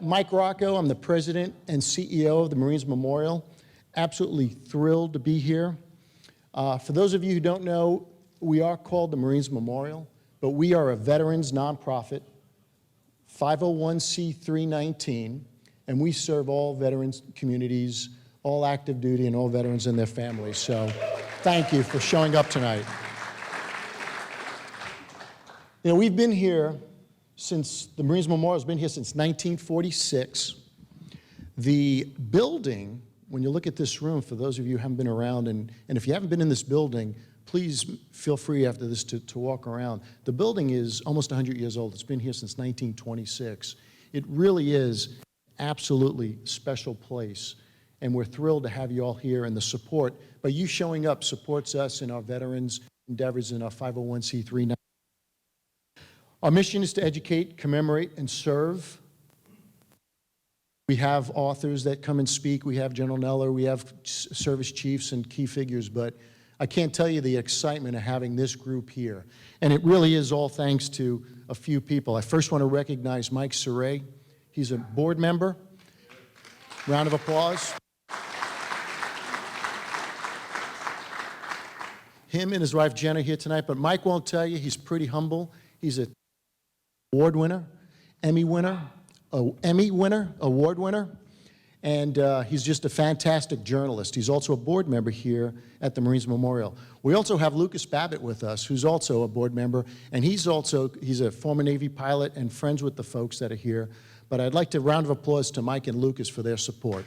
Mike Rocco, I'm the president and CEO of the Marines Memorial. Absolutely thrilled to be here. For those of you who don't know, we are called the Marines Memorial, but we are a veterans nonprofit, 501c319, and we serve all veterans communities, all active duty and all veterans and their families. So thank you for showing up tonight. You know, we've been here since, the Marines Memorial has been here since 1946. The building, when you look at this room, for those of you who haven't been around, and if you haven't been in this building, please feel free after this to walk around. The building is almost 100 years old. It's been here since 1926. It really is absolutely special place, and we're thrilled to have you all here, and the support. But you showing up supports us in our veterans endeavors in our 501c3. Our mission is to educate, commemorate, and serve. We have authors that come and speak. We have General Neller. We have service chiefs and key figures. But I can't tell you the excitement of having this group here. And it really is all thanks to a few people. I first want to recognize Mike Cerre. He's a board member. Round of applause. Him and his wife Jen are here tonight, but Mike won't tell you. He's pretty humble. He's a award winner, Emmy winner, award winner, and he's just a fantastic journalist. He's also a board member here at the Marines Memorial. We also have Lucas Babbitt with us, who's also a board member, and he's a former Navy pilot and friends with the folks that are here. But I'd like to round of applause to Mike and Lucas for their support.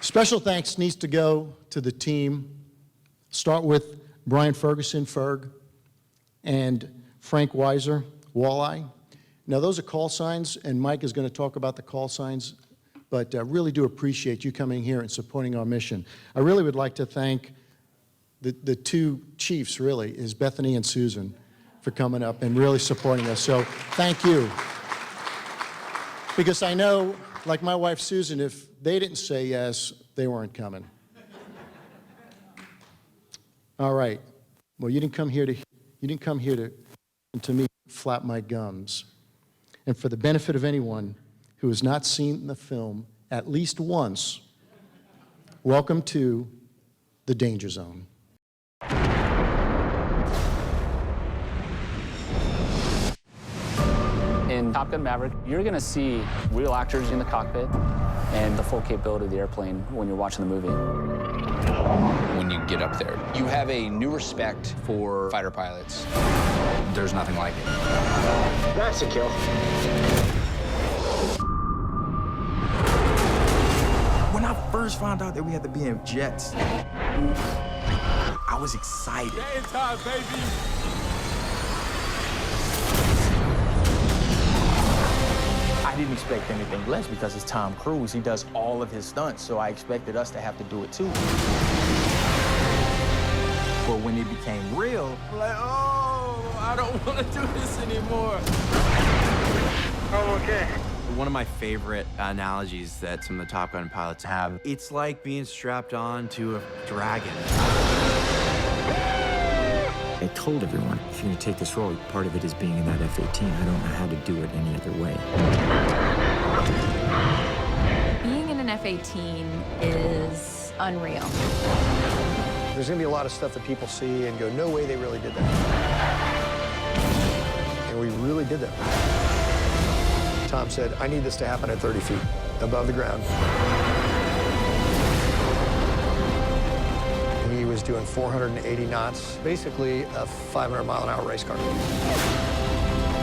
Special thanks needs to go to the team. Start with Brian Ferguson, Ferg, and Frank Weisser, Walleye. Now those are call signs, and Mike is going to talk about the call signs, but really do appreciate you coming here and supporting our mission. I really would like to thank the two chiefs, really, is Bethany and Susan, for coming up and really supporting us. So thank you. Because I know, like my wife Susan, if they didn't say yes, they weren't coming. All right. Well, you didn't come here to me flap my gums. And for the benefit of anyone who has not seen the film at least once, welcome to the Danger Zone. In Top Gun Maverick, you're going to see real actors in the cockpit and the full capability of the airplane when you're watching the movie. When you get up there, you have a new respect for fighter pilots. There's nothing like it. That's a kill. When I first found out that we had the BM jets, I was excited. Game time, baby. I didn't expect anything less because it's Tom Cruise. He does all of his stunts, so I expected us to have to do it too. But when it became real, I'm like, oh, I don't want to do this anymore. Oh, okay. One of my favorite analogies that some of the Top Gun pilots have, it's like being strapped on to a dragon. I told everyone, if you're going to take this role, part of it is being in that F-18. I don't know how to do it any other way. Being in an F-18 is unreal. There's going to be a lot of stuff that people see and go, no way they really did that. And we really did that. Tom said, I need this to happen at 30 feet above the ground. He was doing 480 knots, basically a 500-mile-an-hour race car.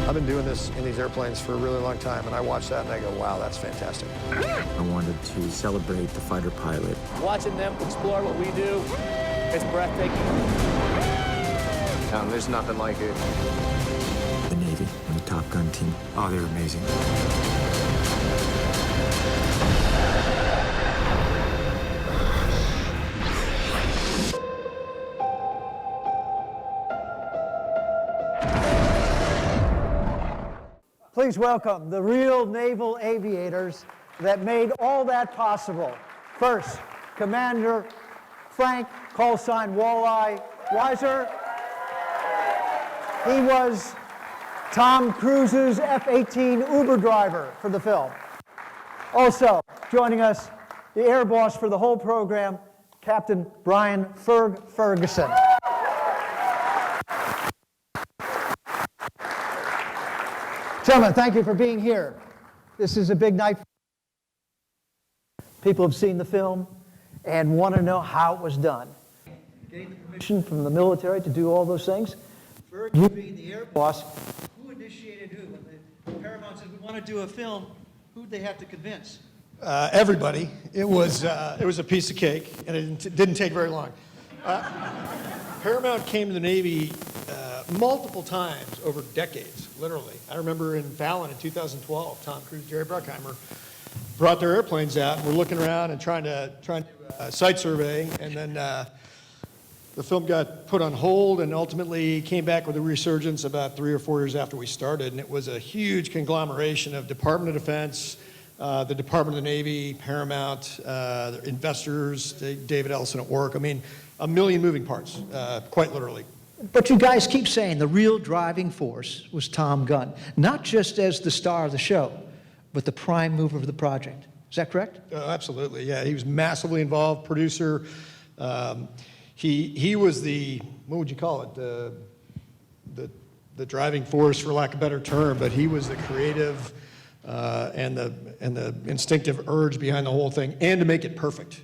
I've been doing this in these airplanes for a really long time, and I watch that and I go, wow, that's fantastic. I wanted to celebrate the fighter pilot. Watching them explore what we do, it's breathtaking. There's nothing like it. The Navy and the Top Gun team, oh, they're amazing. Please welcome the real naval aviators that made all that possible. First, Commander Frank, call sign Walleye, Weisser. He was Tom Cruise's F-18 Uber driver for the film. Also joining us, the air boss for the whole program, Captain Brian Ferguson. Gentlemen, thank you for being here. This is a big night. People have seen the film and want to know how it was done. Getting the permission from the military to do all those things. Ferg, you being the air boss, who initiated who? When Paramount said we want to do a film, who'd they have to convince? Everybody. It was a piece of cake, and it didn't take very long. Paramount came to the Navy multiple times over decades, literally. I remember in Fallon in 2012, Tom Cruise, Jerry Bruckheimer brought their airplanes out, and we're looking around and trying to site survey, and then the film got put on hold and ultimately came back with a resurgence about 3 or 4 years after we started, and it was a huge conglomeration of Department of Defense, the Department of the Navy, Paramount, investors, David Ellison at work. I mean, a million moving parts, quite literally. But you guys keep saying the real driving force was Tom Gunn, not just as the star of the show, but the prime mover of the project. Is that correct? Absolutely, yeah. He was massively involved, producer. He was the, what would you call it, the driving force, for lack of a better term, but he was the creative and the instinctive urge behind the whole thing, and to make it perfect.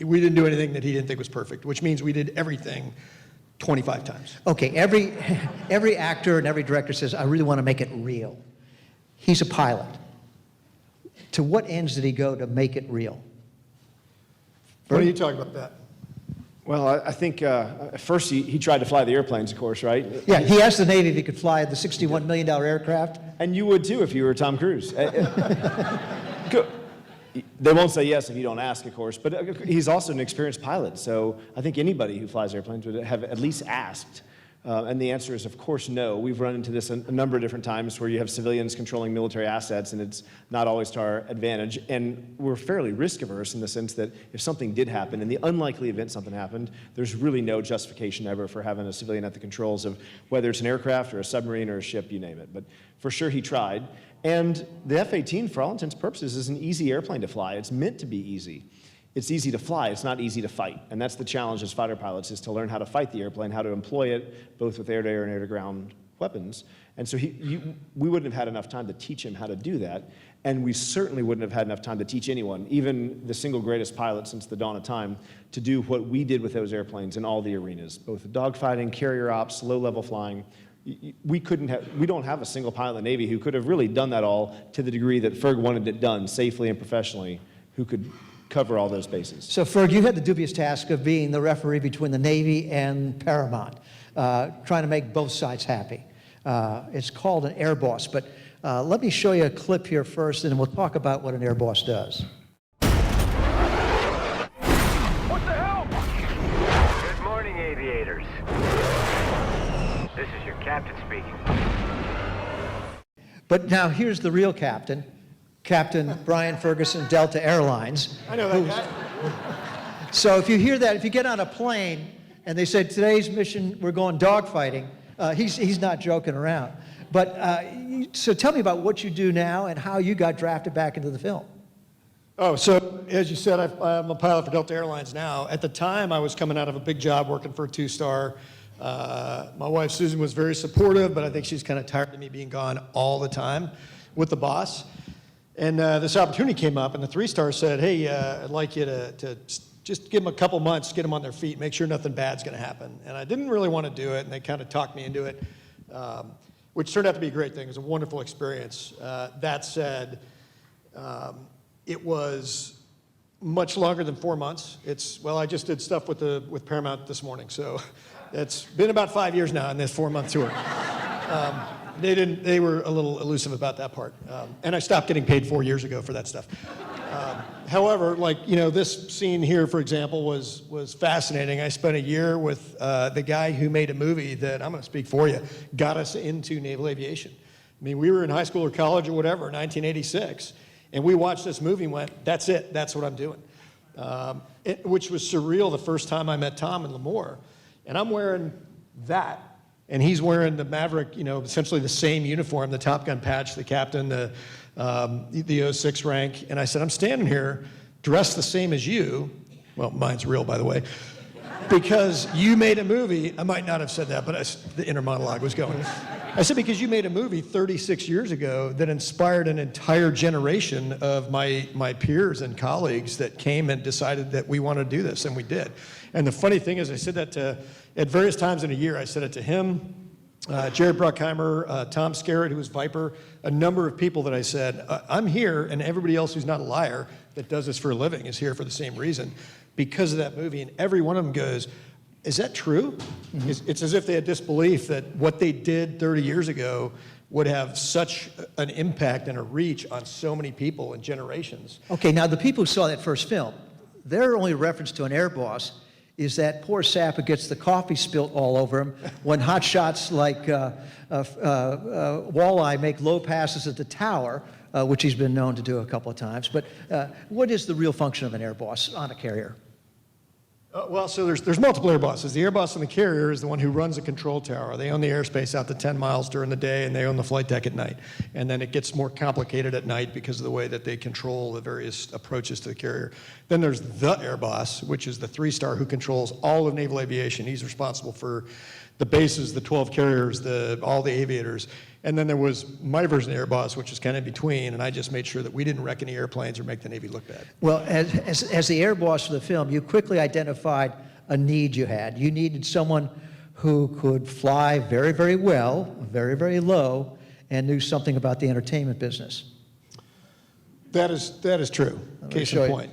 We didn't do anything that he didn't think was perfect, which means we did everything 25 times. Okay, every actor and every director says, I really want to make it real. He's a pilot. To what ends did he go to make it real? What are you talking about that? Well, I think at first he tried to fly the airplanes, of course, right? Yeah, he asked the Navy if he could fly the $61 million aircraft. And you would too if you were Tom Cruise. They won't say yes if you don't ask, of course, but he's also an experienced pilot, so I think anybody who flies airplanes would have at least asked. And the answer is, of course, no. We've run into this a number of different times where you have civilians controlling military assets, and it's not always to our advantage. And we're fairly risk-averse in the sense that if something did happen, in the unlikely event something happened, there's really no justification ever for having a civilian at the controls of whether it's an aircraft or a submarine or a ship, you name it. But for sure, he tried. And the F-18, for all intents and purposes, is an easy airplane to fly. It's meant to be easy. It's easy to fly, it's not easy to fight. And that's the challenge as fighter pilots, is to learn how to fight the airplane, how to employ it, both with air-to-air and air-to-ground weapons. And so we wouldn't have had enough time to teach him how to do that. And we certainly wouldn't have had enough time to teach anyone, even the single greatest pilot since the dawn of time, to do what we did with those airplanes in all the arenas, both dogfighting, carrier ops, low-level flying. We don't have a single pilot in the Navy who could have really done that all to the degree that Ferg wanted it done safely and professionally, who could cover all those bases. So Ferg, you had the dubious task of being the referee between the Navy and Paramount, trying to make both sides happy. It's called an air boss, but let me show you a clip here first, and then we'll talk about what an air boss does. What the hell? Good morning, aviators. This is your captain speaking. But now here's the real captain, Captain Brian Ferguson, Delta Airlines. I know that guy. So if you hear that, if you get on a plane and they say, today's mission, we're going dogfighting, he's not joking around. But so tell me about what you do now and how you got drafted back into the film. Oh, so as you said, I'm a pilot for Delta Airlines now. At the time, I was coming out of a big job working for a 2-star. My wife, Susan, was very supportive, but I think she's kind of tired of me being gone all the time with the boss. And this opportunity came up, and the 3-star said, hey, I'd like you to just give them a couple months, get them on their feet, make sure nothing bad's going to happen. And I didn't really want to do it, and they kind of talked me into it, which turned out to be a great thing. It was a wonderful experience. That said, it was much longer than 4 months. Well, I just did stuff with Paramount this morning, so it's been about 5 years now in this 4-month tour. They were a little elusive about that part. And I stopped getting paid 4 years ago for that stuff. However, this scene here, for example, was fascinating. I spent a year with the guy who made a movie that, I'm going to speak for you, got us into naval aviation. I mean, we were in high school or college or whatever, 1986, and we watched this movie and went, that's it, that's what I'm doing. Which was surreal the first time I met Tom in Lemoore. And I'm wearing that. And he's wearing the Maverick, essentially the same uniform, the Top Gun patch, the captain, the 06 rank. And I said, I'm standing here dressed the same as you. Well, mine's real, by the way. Because you made a movie. I might not have said that, but the inner monologue was going. I said, because you made a movie 36 years ago that inspired an entire generation of my peers and colleagues that came and decided that we want to do this, and we did. And the funny thing is, I said that at various times in a year. I said it to him, Jared Bruckheimer, Tom Skerritt, who was Viper, a number of people that I said, I'm here, and everybody else who's not a liar that does this for a living is here for the same reason, because of that movie. And every one of them goes, is that true? Mm-hmm. It's as if they had disbelief that what they did 30 years ago would have such an impact and a reach on so many people and generations. Okay, now the people who saw that first film, their only reference to an air boss is that poor sap who gets the coffee spilt all over him when hot shots like Walleye make low passes at the tower, which he's been known to do a couple of times. But what is the real function of an air boss on a carrier? Well, so there's multiple air bosses. The air boss on the carrier is the one who runs the control tower. They own the airspace out to 10 miles during the day, and they own the flight deck at night. And then it gets more complicated at night because of the way that they control the various approaches to the carrier. Then there's the air boss, which is the 3-star who controls all of naval aviation. He's responsible for the bases, the 12 carriers, all the aviators. And then there was my version of the air boss, which is kind of in between, and I just made sure that we didn't wreck any airplanes or make the Navy look bad. Well, as the air boss for the film, you quickly identified a need you had. You needed someone who could fly very, very well, very, very low, and knew something about the entertainment business. That is true. Case in point.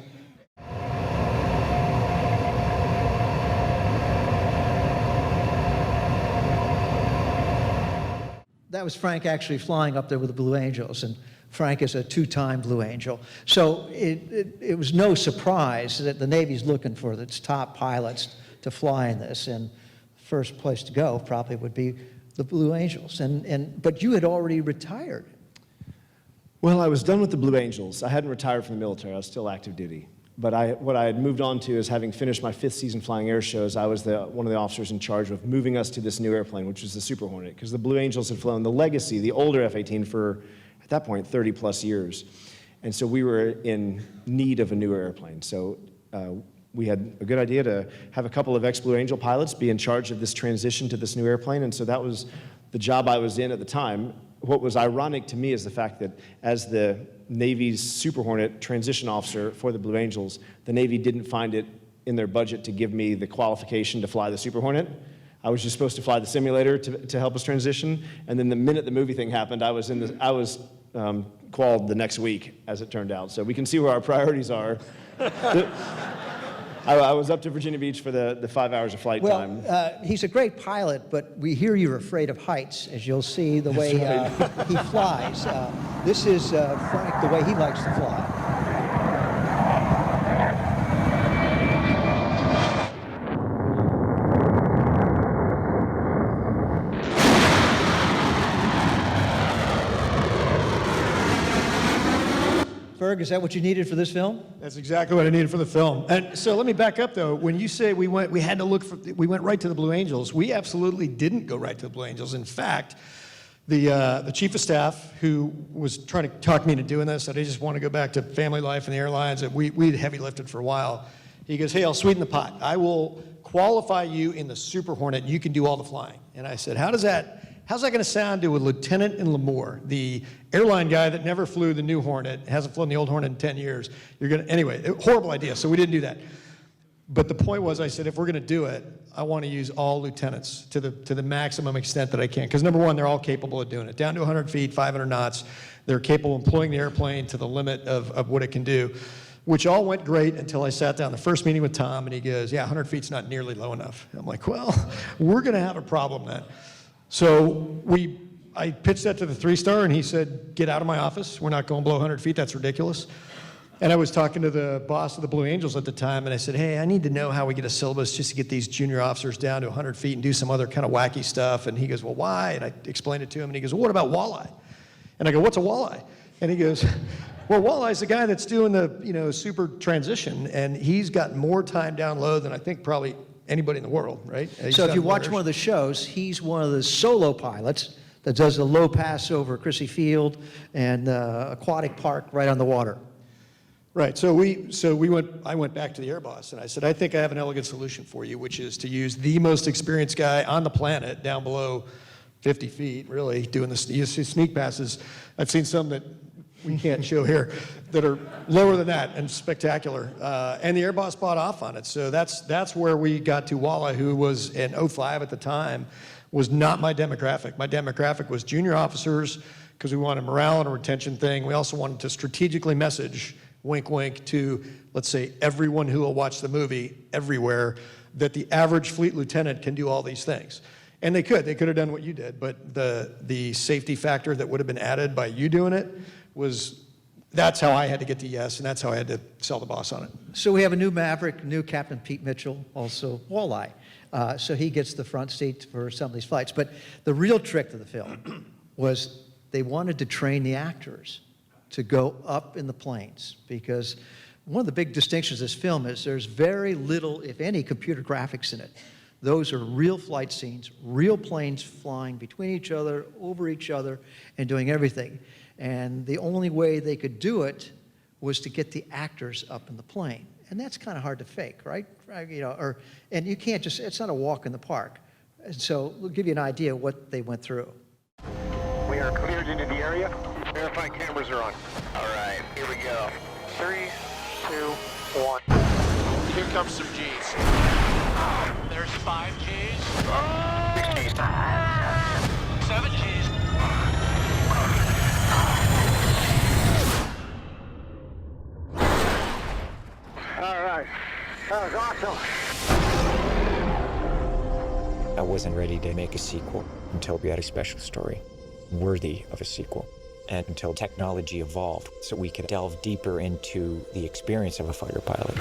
That was Frank actually flying up there with the Blue Angels, and Frank is a 2-time Blue Angel. So it was no surprise that the Navy's looking for its top pilots to fly in this, and first place to go probably would be the Blue Angels. But you had already retired. Well, I was done with the Blue Angels. I hadn't retired from the military. I was still active duty. But what I had moved on to is, having finished my 5th season flying air shows, I was one of the officers in charge of moving us to this new airplane, which was the Super Hornet, because the Blue Angels had flown the Legacy, the older F-18, for, at that point, 30-plus years. And so we were in need of a newer airplane. So we had a good idea to have a couple of ex-Blue Angel pilots be in charge of this transition to this new airplane, and so that was the job I was in at the time. What was ironic to me is the fact that as the Navy's Super Hornet transition officer for the Blue Angels, the Navy didn't find it in their budget to give me the qualification to fly the Super Hornet. I was just supposed to fly the simulator to help us transition, and then the minute the movie thing happened, I was qualified the next week, as it turned out. So we can see where our priorities are. I was up to Virginia Beach for the 5 hours of flight time. Well, he's a great pilot, but we hear you're afraid of heights, as you'll see the way he flies. This is Frank, the way he likes to fly. Ferg, is that what you needed for this film? That's exactly what I needed for the film. And so let me back up, though. When you say we went right to the Blue Angels, we absolutely didn't go right to the Blue Angels. In fact, the chief of staff, who was trying to talk me into doing this, said, I just want to go back to family life and the airlines. And we'd heavy lifted for a while. He goes, hey, I'll sweeten the pot. I will qualify you in the Super Hornet. You can do all the flying. And I said, how's that going to sound to a lieutenant in Lemoore, the airline guy that never flew the new Hornet, hasn't flown the old Hornet in 10 years? Anyway, horrible idea, so we didn't do that. But the point was, I said, if we're going to do it, I want to use all lieutenants to the maximum extent that I can. Because number one, they're all capable of doing it. Down to 100 feet, 500 knots, they're capable of employing the airplane to the limit of what it can do, which all went great until I sat down the first meeting with Tom, and he goes, yeah, 100 feet's not nearly low enough. I'm like, well, we're going to have a problem then. So I pitched that to the 3-star, and he said, get out of my office. We're not going below 100 feet. That's ridiculous. And I was talking to the boss of the Blue Angels at the time, and I said, hey, I need to know how we get a syllabus just to get these junior officers down to 100 feet and do some other kind of wacky stuff. And he goes, well, why? And I explained it to him, and he goes, well, what about Walleye? And I go, what's a Walleye? And he goes, well, Walleye's the guy that's doing the super transition, and he's got more time down low than I think probably anybody in the world, right? So if you watch one of the shows, he's one of the solo pilots that does the low pass over Crissy Field and aquatic park right on the water. Right. So I went back to the air boss and I said, I think I have an elegant solution for you, which is to use the most experienced guy on the planet down below 50 feet, really, doing the you see sneak passes. I've seen some that we can't show here that are lower than that and spectacular. And the air boss bought off on it. So that's where we got to Walleye, who was an 05 at the time, was not my demographic. My demographic was junior officers because we wanted morale and a retention thing. We also wanted to strategically message, wink, wink, to, let's say, everyone who will watch the movie everywhere, that the average fleet lieutenant can do all these things. And they could have done what you did, but the safety factor that would have been added by you doing it that's how I had to get to yes, and that's how I had to sell the boss on it. So we have a new Maverick, new Captain Pete Mitchell, also Walleye. So he gets the front seat for some of these flights. But the real trick to the film was they wanted to train the actors to go up in the planes, because one of the big distinctions of this film is there's very little, if any, computer graphics in it. Those are real flight scenes, real planes flying between each other, over each other, and doing everything. And the only way they could do it was to get the actors up in the plane. And that's kind of hard to fake, right? You know, and you can't just, it's not a walk in the park. And so we'll give you an idea of what they went through. We are cleared into the area. Verify cameras are on. All right, here we go. 3, 2, 1. Here comes some G's. There's 5 G's. 6 G's. 7 G's. All right. That was awesome. I wasn't ready to make a sequel until we had a special story worthy of a sequel, and until technology evolved so we could delve deeper into the experience of a fighter pilot.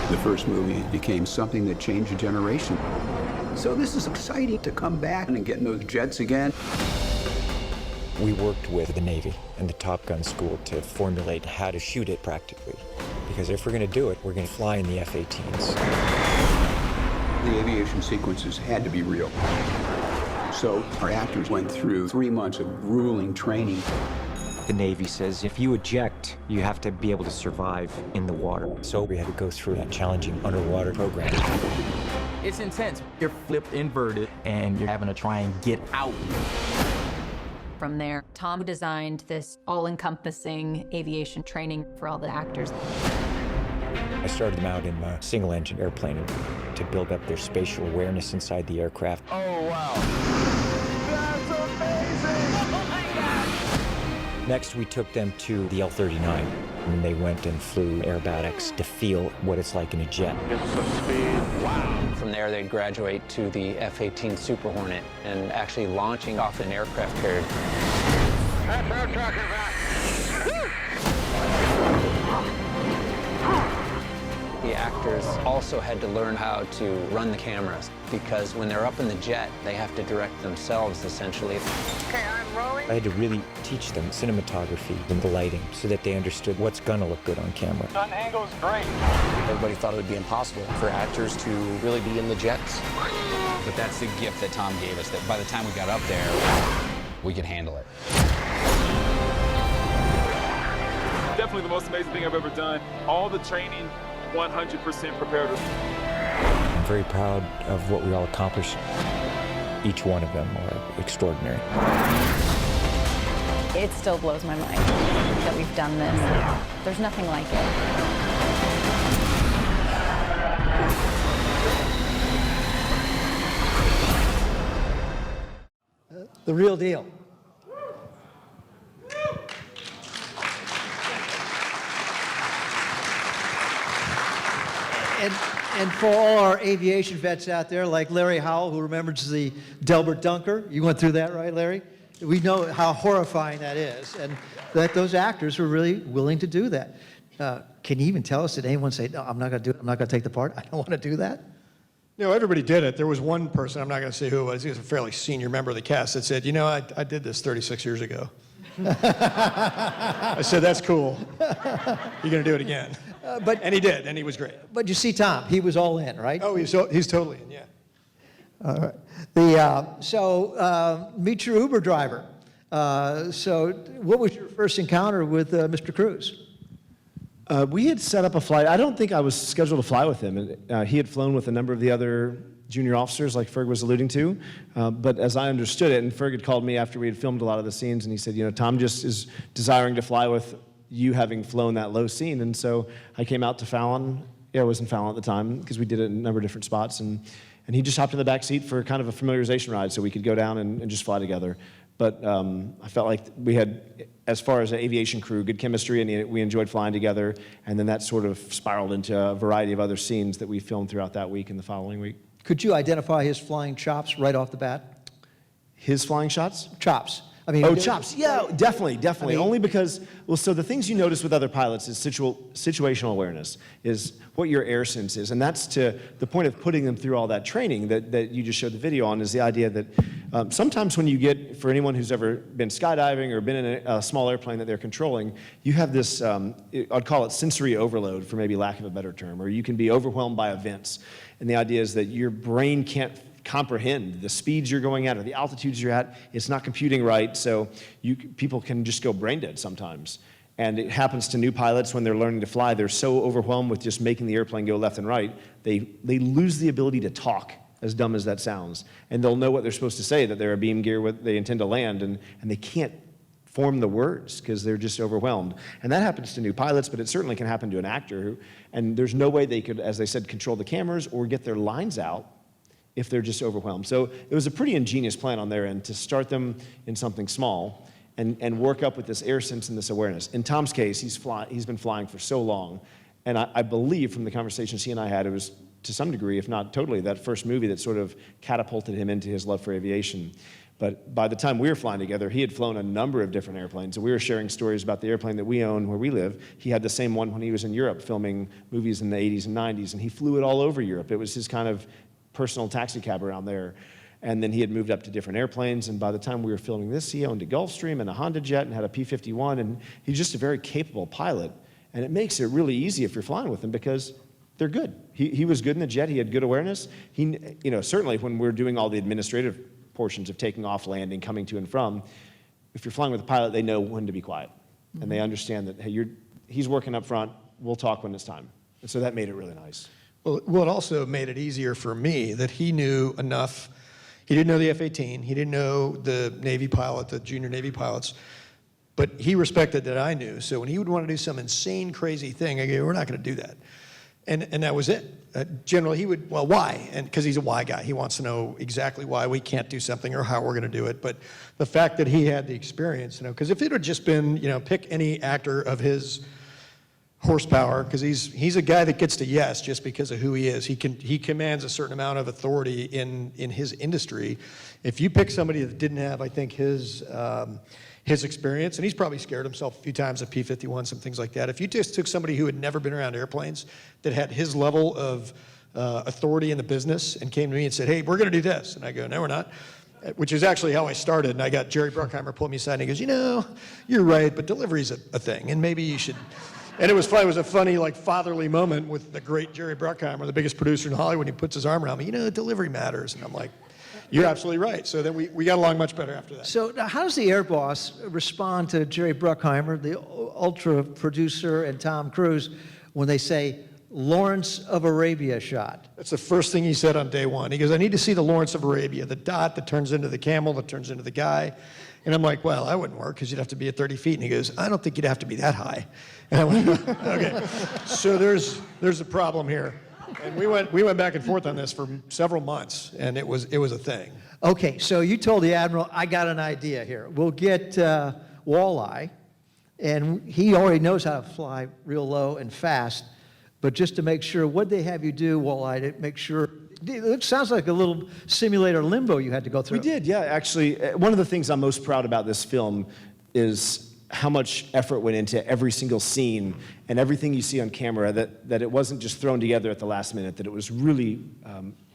The first movie became something that changed a generation. So this is exciting to come back and get in those jets again. We worked with the Navy and the Top Gun school to formulate how to shoot it practically. Because if we're going to do it, we're going to fly in the F-18s. The aviation sequences had to be real. So our actors went through 3 months of grueling training. The Navy says if you eject, you have to be able to survive in the water. So we had to go through that challenging underwater program. It's intense. You're flipped inverted, and you're having to try and get out. From there, Tom designed this all-encompassing aviation training for all the actors. I started them out in a single-engine airplane to build up their spatial awareness inside the aircraft. Oh, wow. That's amazing! Oh, my God! Next, we took them to the L-39, and they went and flew aerobatics to feel what it's like in a jet. Get some speed. Wow. From there, they'd graduate to the F-18 Super Hornet and actually launching off an aircraft carrier. That's what I'm talking about. The actors also had to learn how to run the cameras, because when they're up in the jet, they have to direct themselves, essentially. Okay, I'm rolling. I had to really teach them cinematography and the lighting so that they understood what's gonna look good on camera. Gun angle's great. Everybody thought it would be impossible for actors to really be in the jets. But that's the gift that Tom gave us, that by the time we got up there, we could handle it. Definitely the most amazing thing I've ever done. All the training, 100% prepared us. I'm very proud of what we all accomplished. Each one of them are extraordinary. It still blows my mind that we've done this. There's nothing like it. The real deal. And for all our aviation vets out there, like Larry Howell, who remembers the Delbert Dunker, you went through that, right, Larry? We know how horrifying that is, and that those actors were really willing to do that. Can you even tell us, did anyone say, no, I'm not going to do it, I'm not going to take the part, I don't want to do that? No, everybody did it. There was one person, I'm not going to say who it was, he was a fairly senior member of the cast, that said, you know, I did this 36 years ago. I said, that's cool. You're going to do it again. And he did, and he was great. But you see Tom, he was all in, right? Oh, he's totally in, yeah. All right. Meet your Uber driver. So what was your first encounter with Mr. Cruz? We had set up a flight. I don't think I was scheduled to fly with him. He had flown with a number of the other junior officers, like Ferg was alluding to. But as I understood it, and Ferg had called me after we had filmed a lot of the scenes, and he said, Tom just is desiring to fly with you having flown that low scene. And so I came out to Fallon. Yeah, I was in Fallon at the time, because we did it in a number of different spots. And he just hopped in the back seat for kind of a familiarization ride so we could go down and just fly together. But I felt like we had, as far as an aviation crew, good chemistry, and we enjoyed flying together. And then that sort of spiraled into a variety of other scenes that we filmed throughout that week and the following week. Could you identify his flying chops right off the bat? His flying shots? Chops. I mean, chops. Yeah, definitely. I mean, only because, so the things you notice with other pilots is situational awareness, is what your air sense is. And that's to the point of putting them through all that training that you just showed the video on, is the idea that sometimes when you get, for anyone who's ever been skydiving or been in a small airplane that they're controlling, you have this, I'd call it sensory overload, for maybe lack of a better term, or you can be overwhelmed by events. And the idea is that your brain can't comprehend the speeds you're going at or the altitudes you're at. It's not computing right, so people can just go brain dead sometimes. And it happens to new pilots when they're learning to fly. They're so overwhelmed with just making the airplane go left and right, they lose the ability to talk, as dumb as that sounds. And they'll know what they're supposed to say, that they're a beam gear, they intend to land, and they can't form the words because they're just overwhelmed. And that happens to new pilots, but it certainly can happen to an actor and there's no way they could, as they said, control the cameras or get their lines out if they're just overwhelmed. So it was a pretty ingenious plan on their end to start them in something small and work up with this air sense and this awareness. In Tom's case, he's been flying for so long, and I believe from the conversations he and I had, it was to some degree, if not totally, that first movie that sort of catapulted him into his love for aviation. But by the time we were flying together, he had flown a number of different airplanes. And we were sharing stories about the airplane that we own where we live. He had the same one when he was in Europe filming movies in the 80s and 90s, and he flew it all over Europe. It was his kind of personal taxi cab around there. And then he had moved up to different airplanes, and by the time we were filming this, he owned a Gulfstream and a Honda Jet and had a P-51, and he's just a very capable pilot. And it makes it really easy if you're flying with him because they're good. He was good in the jet. He had good awareness. Certainly when we're doing all the administrative portions of taking off, landing, coming to and from, if you're flying with a pilot, they know when to be quiet. Mm-hmm. And they understand that, hey, he's working up front, we'll talk when it's time. And so that made it really nice. Well, it also made it easier for me that he knew enough. He didn't know the F-18, he didn't know the Navy pilot, the junior Navy pilots, but he respected that I knew. So when he would want to do some insane, crazy thing, I go, we're not going to do that. And that was it. Generally, he would, well, why? And because he's a why guy. He wants to know exactly why we can't do something or how we're going to do it. But the fact that he had the experience, because if it had just been, pick any actor of his horsepower, because he's a guy that gets to yes just because of who he is. He commands a certain amount of authority in his industry. If you pick somebody that didn't have, I think, his experience, and he's probably scared himself a few times at P-51, some things like that. If you just took somebody who had never been around airplanes, that had his level of authority in the business, and came to me and said, hey, we're going to do this. And I go, no, we're not. Which is actually how I started. And I got Jerry Bruckheimer pulled me aside and he goes, you're right, but delivery's a thing, and maybe you should. And it was funny. It was a funny, fatherly moment with the great Jerry Bruckheimer, the biggest producer in Hollywood. He puts his arm around me, delivery matters. And I'm like, you're absolutely right. So then we got along much better after that. So now how does the Air Boss respond to Jerry Bruckheimer, the ultra producer, and Tom Cruise when they say Lawrence of Arabia shot? That's the first thing he said on day one. He goes, I need to see the Lawrence of Arabia, the dot that turns into the camel, that turns into the guy. And I'm like, well, that wouldn't work because you'd have to be at 30 feet. And he goes, I don't think you'd have to be that high. And I went, okay. So there's a problem here. And we went back and forth on this for several months, and it was a thing. Okay, so you told the Admiral, I got an idea here. We'll get Walleye, and he already knows how to fly real low and fast, but just to make sure, what'd they have you do, Walleye, to make sure? It sounds like a little simulator limbo you had to go through. We did, yeah. Actually, one of the things I'm most proud about this film is how much effort went into every single scene and everything you see on camera, that it wasn't just thrown together at the last minute, that it was really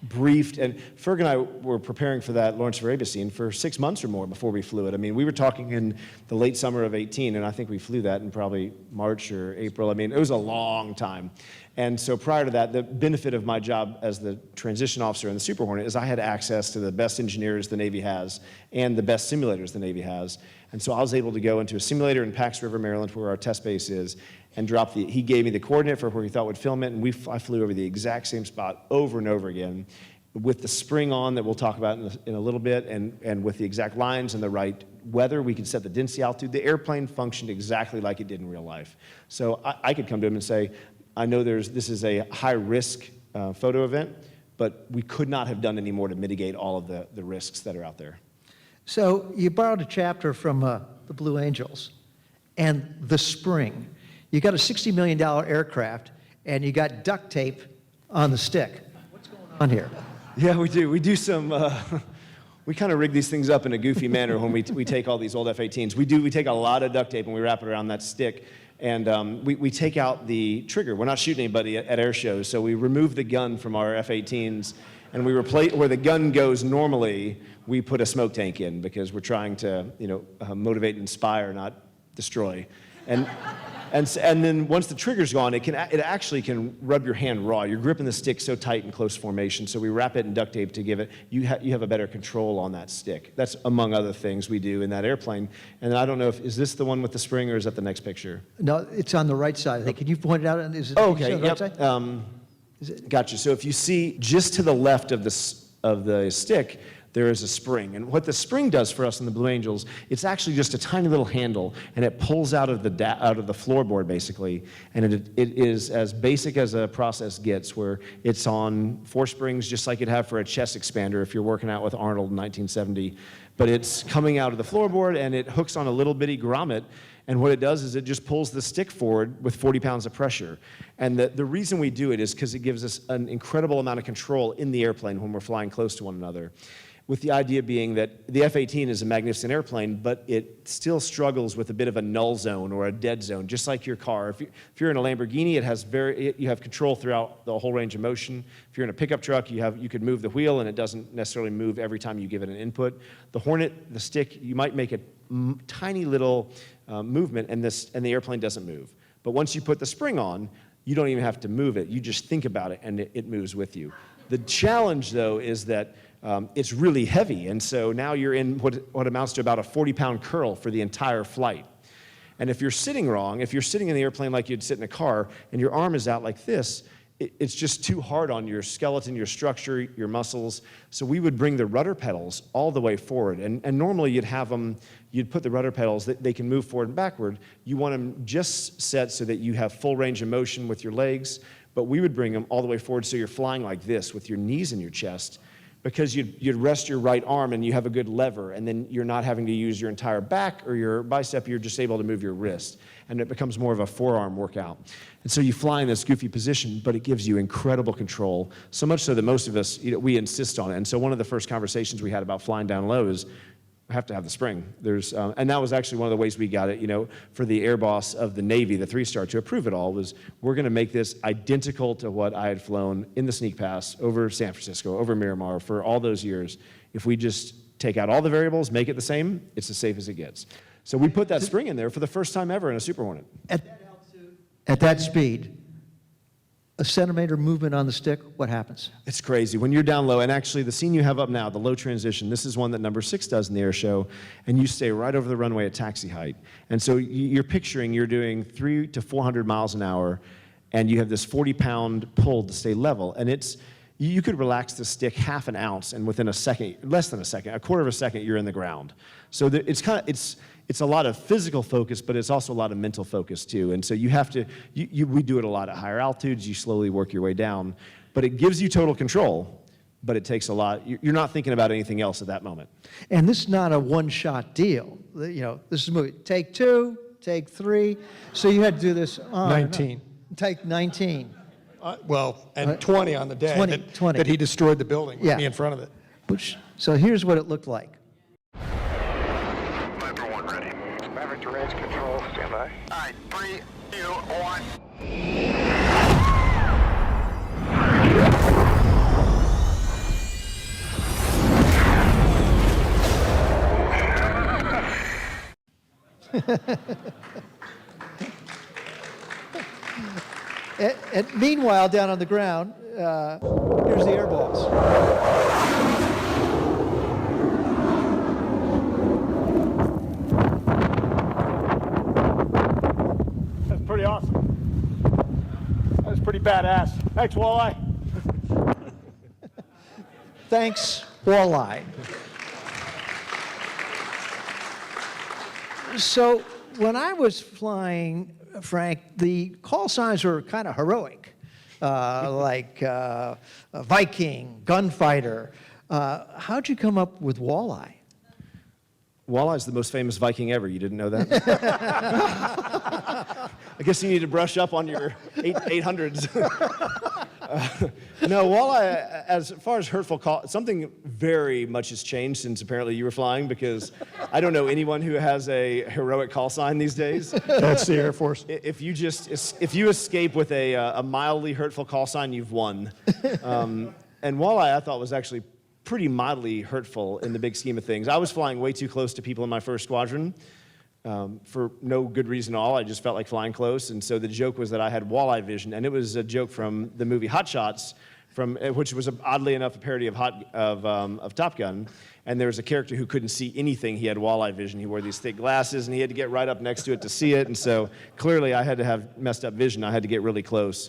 briefed. And Ferg and I were preparing for that Lawrence of Arabia scene for 6 months or more before we flew it. I mean, we were talking in the late summer of 18, and I think we flew that in probably March or April. I mean, it was a long time. And so prior to that, the benefit of my job as the transition officer in the Super Hornet is I had access to the best engineers the Navy has and the best simulators the Navy has. And so I was able to go into a simulator in Pax River, Maryland, where our test base is, and he gave me the coordinate for where he thought would film it, and I flew over the exact same spot over and over again with the spring on that we'll talk about in a little bit, and with the exact lines and the right weather. We could set the density altitude. The airplane functioned exactly like it did in real life. So I could come to him and say, I know this is a high-risk photo event, but we could not have done any more to mitigate all of the risks that are out there. So you borrowed a chapter from the Blue Angels and the spring. You got a $60 million aircraft, and you got duct tape on the stick. What's going on here? Yeah, we do. We do some, we kind of rig these things up in a goofy manner when we take all these old F-18s. We take a lot of duct tape and we wrap it around that stick. And we take out the trigger. We're not shooting anybody at air shows, so we remove the gun from our F-18s, and we replace where the gun goes normally. We put a smoke tank in because we're trying to, motivate and inspire, not destroy. And then once the trigger's gone, it actually can rub your hand raw. You're gripping the stick so tight in close formation, so we wrap it in duct tape to give it, you have a better control on that stick. That's among other things we do in that airplane. And I don't know is this the one with the spring, or is that the next picture? No, it's on the right side. I think. Can you point it out? Is it okay, on the yep. right side? Gotcha. So if you see just to the left of the stick, there is a spring. And what the spring does for us in the Blue Angels, it's actually just a tiny little handle, and it pulls out of the floorboard, basically. And it is as basic as a process gets, where it's on 4 springs, just like you'd have for a chest expander if you're working out with Arnold in 1970. But it's coming out of the floorboard, and it hooks on a little bitty grommet. And what it does is it just pulls the stick forward with 40 pounds of pressure. And the reason we do it is because it gives us an incredible amount of control in the airplane when we're flying close to one another. With the idea being that the F-18 is a magnificent airplane, but it still struggles with a bit of a null zone or a dead zone, just like your car. If you're in a Lamborghini, you have control throughout the whole range of motion. If you're in a pickup truck, you could move the wheel, and it doesn't necessarily move every time you give it an input. The Hornet, the stick, you might make a tiny little movement, and the airplane doesn't move. But once you put the spring on, you don't even have to move it. You just think about it, and it moves with you. The challenge, though, is that it's really heavy, and so now you're in what amounts to about a 40-pound curl for the entire flight. And if you're sitting wrong, if you're sitting in the airplane like you'd sit in a car, and your arm is out like this, it's just too hard on your skeleton, your structure, your muscles. So we would bring the rudder pedals all the way forward, and normally you'd put the rudder pedals, they can move forward and backward. You want them just set so that you have full range of motion with your legs, but we would bring them all the way forward so you're flying like this with your knees in your chest, because you'd rest your right arm and you have a good lever, and then you're not having to use your entire back or your bicep, you're just able to move your wrist, and it becomes more of a forearm workout. And so you fly in this goofy position, but it gives you incredible control, so much so that most of us, we insist on it. And so one of the first conversations we had about flying down low is, we have to have the spring. And that was actually one of the ways we got it, for the air boss of the Navy, the 3-star, to approve it all, was we're going to make this identical to what I had flown in the Sneak Pass over San Francisco, over Miramar for all those years. If we just take out all the variables, make it the same, it's as safe as it gets. So we put that spring in there for the first time ever in a Super Hornet. At that altitude, at that speed, a centimeter movement on the stick, what happens? It's crazy. When you're down low, and actually the scene you have up now, the low transition, this is one that number 6 does in the air show, and you stay right over the runway at taxi height. And so you're picturing you're doing 300 to 400 miles an hour, and you have this 40-pound pull to stay level. And you could relax the stick half an ounce, and within a second, less than a second, a quarter of a second, you're in the ground. So it's a lot of physical focus, but it's also a lot of mental focus too. And so you have to, we do it a lot at higher altitudes, you slowly work your way down, but it gives you total control, but it takes a lot. You're not thinking about anything else at that moment. And this is not a one-shot deal. This is a movie. Take 2, take 3. So you had to do this on 19. Take 19. And 20 on the day 20. that he destroyed the building with me in front of it. So here's what it looked like. Maverick to range control. 1. And meanwhile, down on the ground, here's the air balls. That's pretty awesome. That was pretty badass. Thanks, Walleye. Thanks, Walleye. So when I was flying, Frank, the call signs were kind of heroic, like Viking, gunfighter. How'd you come up with Walleye? Walleye's the most famous Viking ever. You didn't know that? I guess you need to brush up on your 800s. No, Walleye, as far as hurtful call, something very much has changed since apparently you were flying, because I don't know anyone who has a heroic call sign these days. That's the Air Force. If you escape with a mildly hurtful call sign, you've won. And Walleye, I thought, was actually pretty mildly hurtful in the big scheme of things. I was flying way too close to people in my first squadron for no good reason at all. I just felt like flying close, and so the joke was that I had walleye vision, and it was a joke from the movie Hot Shots, which was oddly enough a parody of Top Gun. And there was a character who couldn't see anything. He had walleye vision. He wore these thick glasses, and he had to get right up next to it to see it. And so clearly, I had to have messed up vision. I had to get really close.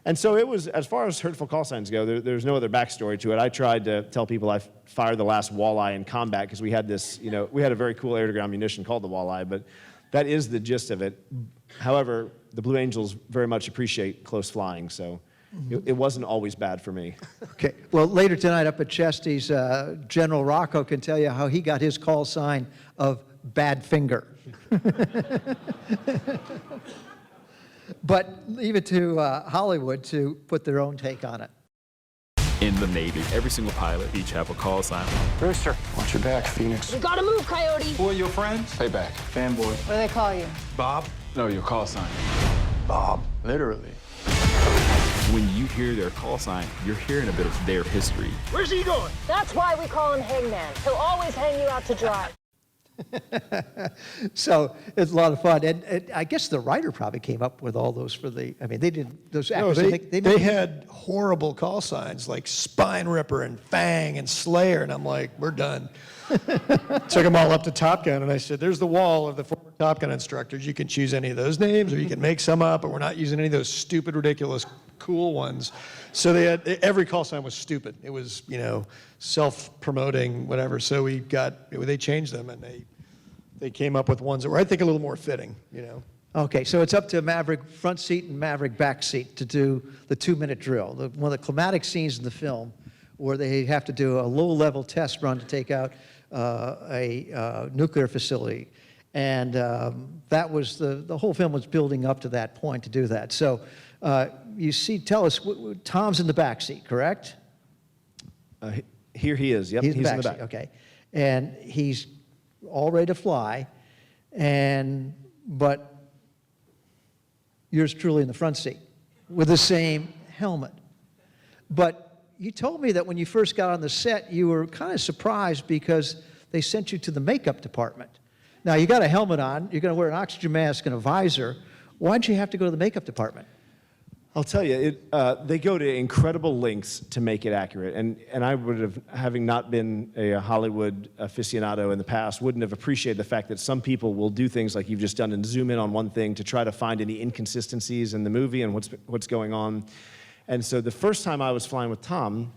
And so it was, as far as hurtful call signs go, there's no other backstory to it. I tried to tell people I fired the last walleye in combat because we had this, we had a very cool air-to-ground munition called the Walleye, but that is the gist of it. However, the Blue Angels very much appreciate close flying, so it wasn't always bad for me. Okay. Well, later tonight up at Chesty's, General Rocco can tell you how he got his call sign of bad finger. But leave it to Hollywood to put their own take on it. In the Navy, every single pilot each have a call sign. Rooster, watch your back, Phoenix. We gotta move, Coyote. Who are your friends? Payback. Fanboy. What do they call you? Bob? No, your call sign. Bob. Literally. When you hear their call sign, you're hearing a bit of their history. Where's he going? That's why we call him Hangman. He'll always hang you out to dry. So it's a lot of fun, and I guess the writer probably came up with all those for the. I mean, they didn't. Those actors. No, they had horrible call signs like Spine Ripper and Fang and Slayer, and I'm like, we're done. Took them all up to Top Gun, and I said, there's the wall of the former Top Gun instructors. You can choose any of those names, or you can make some up, but we're not using any of those stupid, ridiculous, cool ones. So they had every call sign was stupid. It was self-promoting, whatever. So they changed them, and they came up with ones that were, I think, a little more fitting. Okay, so it's up to Maverick front seat and Maverick back seat to do the 2-minute drill. One of the climatic scenes in the film where they have to do a low-level test run to take out a nuclear facility. And that was the whole film was building up to that point to do that. So tell us, Tom's in the back seat, correct? Here he is, yep, He's in the back back. seat, okay. And he's all ready to fly, but yours truly in the front seat with the same helmet. But you told me that when you first got on the set, you were kind of surprised because they sent you to the makeup department. Now, you got a helmet on, you're going to wear an oxygen mask and a visor. Why'd you have to go to the makeup department? I'll tell you, they go to incredible lengths to make it accurate. And I would have, having not been a Hollywood aficionado in the past, wouldn't have appreciated the fact that some people will do things like you've just done and zoom in on one thing to try to find any inconsistencies in the movie and what's going on. And so the first time I was flying with Tom,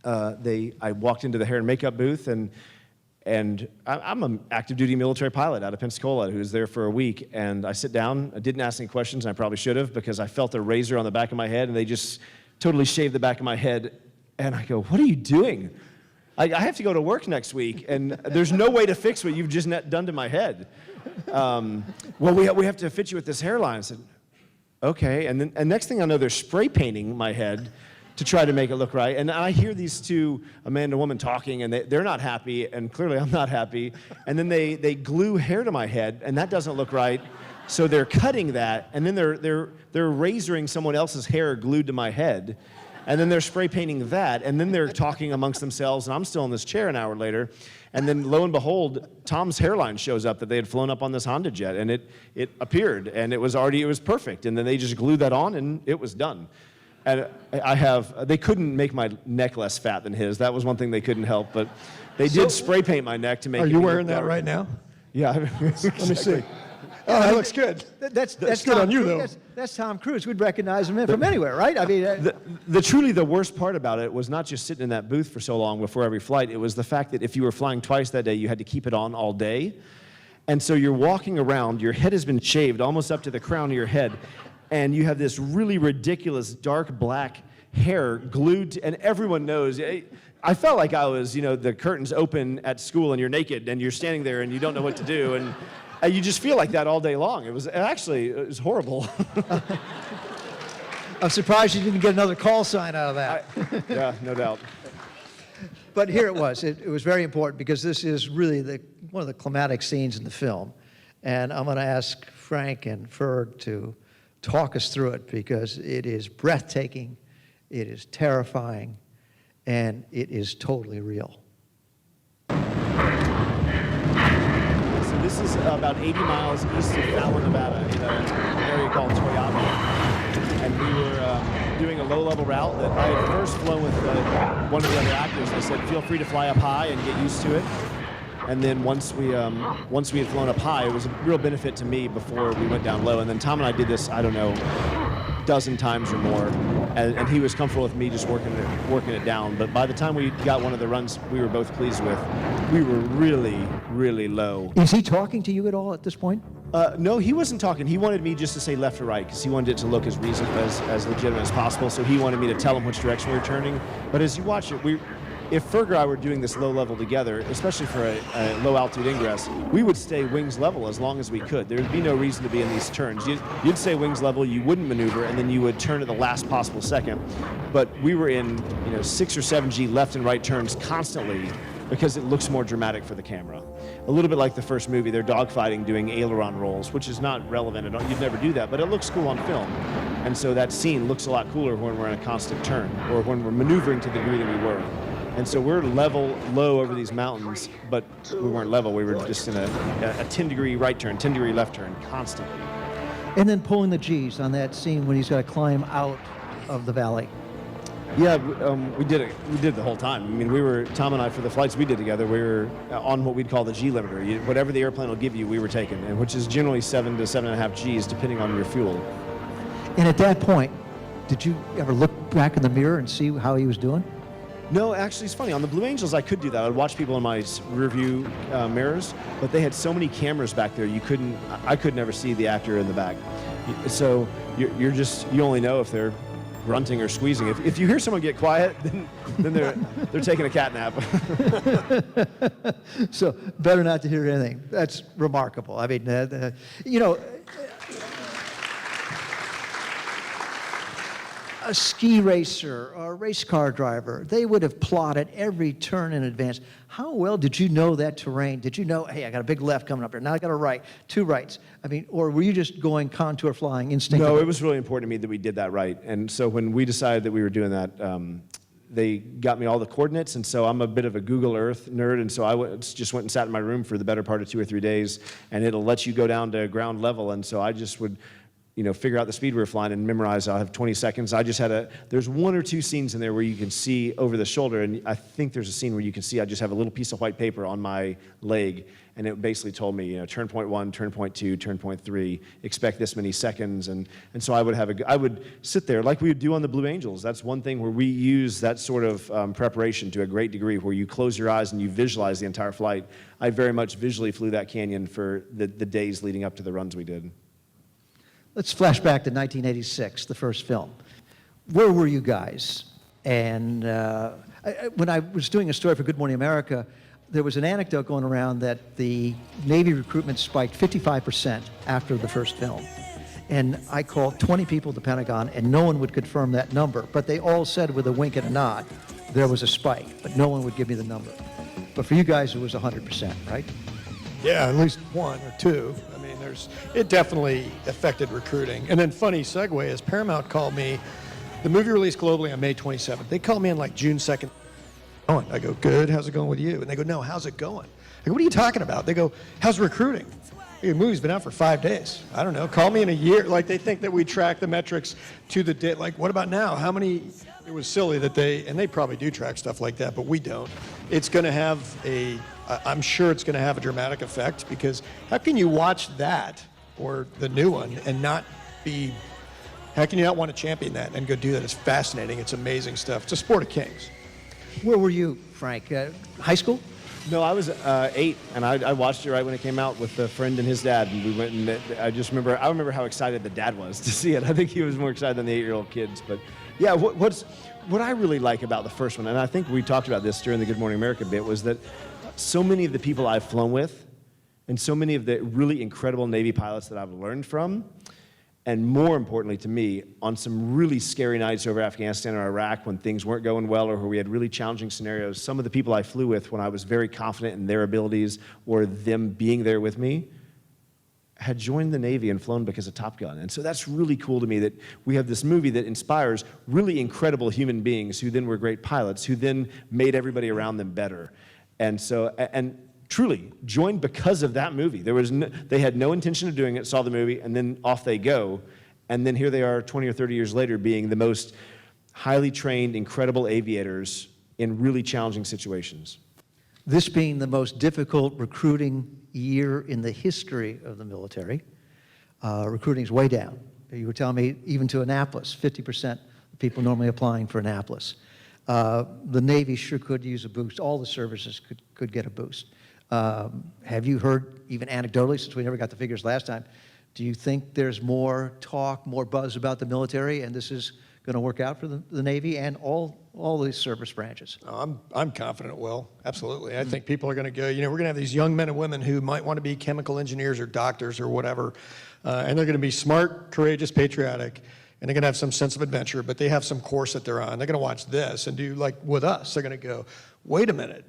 I walked into the hair and makeup booth, and I'm an active duty military pilot out of Pensacola who was there for a week, and I sit down, I didn't ask any questions, and I probably should have, because I felt a razor on the back of my head, and they just totally shaved the back of my head, and I go, what are you doing? I have to go to work next week, and there's no way to fix what you've just done to my head. Well, we have to fit you with this hairline. I said, okay, and next thing I know, they're spray painting my head to try to make it look right. And I hear these two, a man and a woman, talking, and they're not happy, and clearly I'm not happy. And then they glue hair to my head, and that doesn't look right. So they're cutting that, and then they're razoring someone else's hair glued to my head, and then they're spray painting that, and then they're talking amongst themselves, and I'm still in this chair an hour later, and then lo and behold, Tom's hairline shows up that they had flown up on this Honda jet, and it appeared, and it was perfect, and then they just glued that on, and it was done. And they couldn't make my neck less fat than his. That was one thing they couldn't help, but they did spray paint my neck to make it. Are you wearing that right now? Yeah. Let me see. Oh, that looks good. That's good on you, though. That's Tom Cruise. We'd recognize him from anywhere, right? I mean, the worst part about it was not just sitting in that booth for so long before every flight. It was the fact that if you were flying twice that day, you had to keep it on all day. And so you're walking around, your head has been shaved almost up to the crown of your head, and you have this really ridiculous dark black hair glued to, and everyone knows. I felt like I was, the curtains open at school and you're naked and you're standing there and you don't know what to do. And you just feel like that all day long. It was horrible. I'm surprised you didn't get another call sign out of that. Yeah, no doubt. But here it was. It was very important because this is really one of the climatic scenes in the film. And I'm going to ask Frank and Ferg to talk us through it because it is breathtaking, it is terrifying, and it is totally real. This is about 80 miles east of Fallon, Nevada, in an area called Toyama. And we were doing a low-level route that I had first flown with one of the other actors. They said, feel free to fly up high and get used to it. And then once we had flown up high, it was a real benefit to me before we went down low. And then Tom and I did this, I don't know, a dozen times or more. And he was comfortable with me just working it down. But by the time we got one of the runs we were both pleased with, we were really, really low. Is he talking to you at all at this point? No, he wasn't talking. He wanted me just to say left or right because he wanted it to look as reasonable, as legitimate as possible. So he wanted me to tell him which direction we were turning. But as you watch it, if Ferg and I were doing this low level together, especially for a low altitude ingress, we would stay wings level as long as we could. There would be no reason to be in these turns. You'd stay wings level, you wouldn't maneuver, and then you would turn at the last possible second. But we were in 6 or 7 G left and right turns constantly because it looks more dramatic for the camera. A little bit like the first movie, they're dogfighting doing aileron rolls, which is not relevant at all. You'd never do that, but it looks cool on film. And so that scene looks a lot cooler when we're in a constant turn or when we're maneuvering to the degree that we were. And so we're low over these mountains, but we weren't level. We were just in a 10-degree right turn, 10-degree left turn, constantly. And then pulling the G's on that scene when he's got to climb out of the valley. Yeah, we did it. We did the whole time. I mean, Tom and I, for the flights we did together, we were on what we'd call the G limiter. Whatever the airplane will give you, we were taking, and which is generally 7 to 7.5 Gs, depending on your fuel. And at that point, did you ever look back in the mirror and see how he was doing? No, actually, it's funny. On the Blue Angels, I could do that. I'd watch people in my rear view mirrors, but they had so many cameras back there, I could never see the actor in the back. So you only know if they're grunting or squeezing. If you hear someone get quiet, then they're taking a cat nap. So better not to hear anything. That's remarkable. I mean, a ski racer or a race car driver, they would have plotted every turn in advance. How well did you know that terrain? Did you know, hey, I got a big left coming up here, now I got a right, 2 rights? I mean, or were you just going contour flying instinctively? No, it was really important to me that we did that right. And so when we decided that we were doing that, they got me all the coordinates, and so I'm a bit of a Google Earth nerd, and so I just went and sat in my room for the better part of 2 or 3 days, and it'll let you go down to ground level, and so I just would figure out the speed we were flying and memorize. I'll have 20 seconds. There's 1 or 2 scenes in there where you can see over the shoulder, and I think there's a scene where you can see I just have a little piece of white paper on my leg, and it basically told me, turn point 1, turn point 2, turn point 3, expect this many seconds, and so I would sit there like we would do on the Blue Angels. That's one thing where we use that sort of preparation to a great degree, where you close your eyes and you visualize the entire flight. I very much visually flew that canyon for the days leading up to the runs we did. Let's flash back to 1986, the first film. Where were you guys? And when I was doing a story for Good Morning America, there was an anecdote going around that the Navy recruitment spiked 55% after the first film. And I called 20 people at the Pentagon, and no one would confirm that number. But they all said with a wink and a nod, there was a spike, but no one would give me the number. But for you guys, it was 100%, right? Yeah, at least 1 or 2. I mean, it definitely affected recruiting. And then funny segue is Paramount called me, the movie released globally on May 27th. They called me on like June 2nd. I go, good, how's it going with you? And they go, no, how's it going? I go, what are you talking about? They go, how's recruiting? The movie's been out for 5 days. I don't know, call me in a year. Like they think that we track the metrics to the day. Like what about now? How many, it was silly that they probably do track stuff like that, but we don't. It's gonna have I'm sure it's gonna have a dramatic effect because how can you watch that or the new one and not be, how can you not want to champion that and go do that? It's fascinating, it's amazing stuff. It's a sport of kings. Where were you, Frank? High school? No, I was 8, and I watched it right when it came out with a friend and his dad, and we went and I remember how excited the dad was to see it. I think he was more excited than the 8-year-old kids. But yeah, what I really like about the first one, and I think we talked about this during the Good Morning America bit, was that so many of the people I've flown with, and so many of the really incredible Navy pilots that I've learned from, and more importantly to me, on some really scary nights over Afghanistan or Iraq when things weren't going well or where we had really challenging scenarios, some of the people I flew with when I was very confident in their abilities or them being there with me had joined the Navy and flown because of Top Gun. And so that's really cool to me that we have this movie that inspires really incredible human beings who then were great pilots, who then made everybody around them better. And so, and truly joined because of that movie. They had no intention of doing it, saw the movie, and then off they go. And then here they are 20 or 30 years later being the most highly trained, incredible aviators in really challenging situations. This being the most difficult recruiting year in the history of the military, recruiting's way down. You were telling me even to Annapolis, 50% of people normally applying for Annapolis. The Navy sure could use a boost. All the services could get a boost. Have you heard, even anecdotally, since we never got the figures last time, do you think there's more talk, more buzz about the military, and this is going to work out for the Navy and all these service branches? I'm confident it will, absolutely. I think people are going to go, we're going to have these young men and women who might want to be chemical engineers or doctors or whatever, and they're going to be smart, courageous, patriotic, and they're going to have some sense of adventure, but they have some course that they're on. They're going to watch this and do like with us. They're going to go, wait a minute.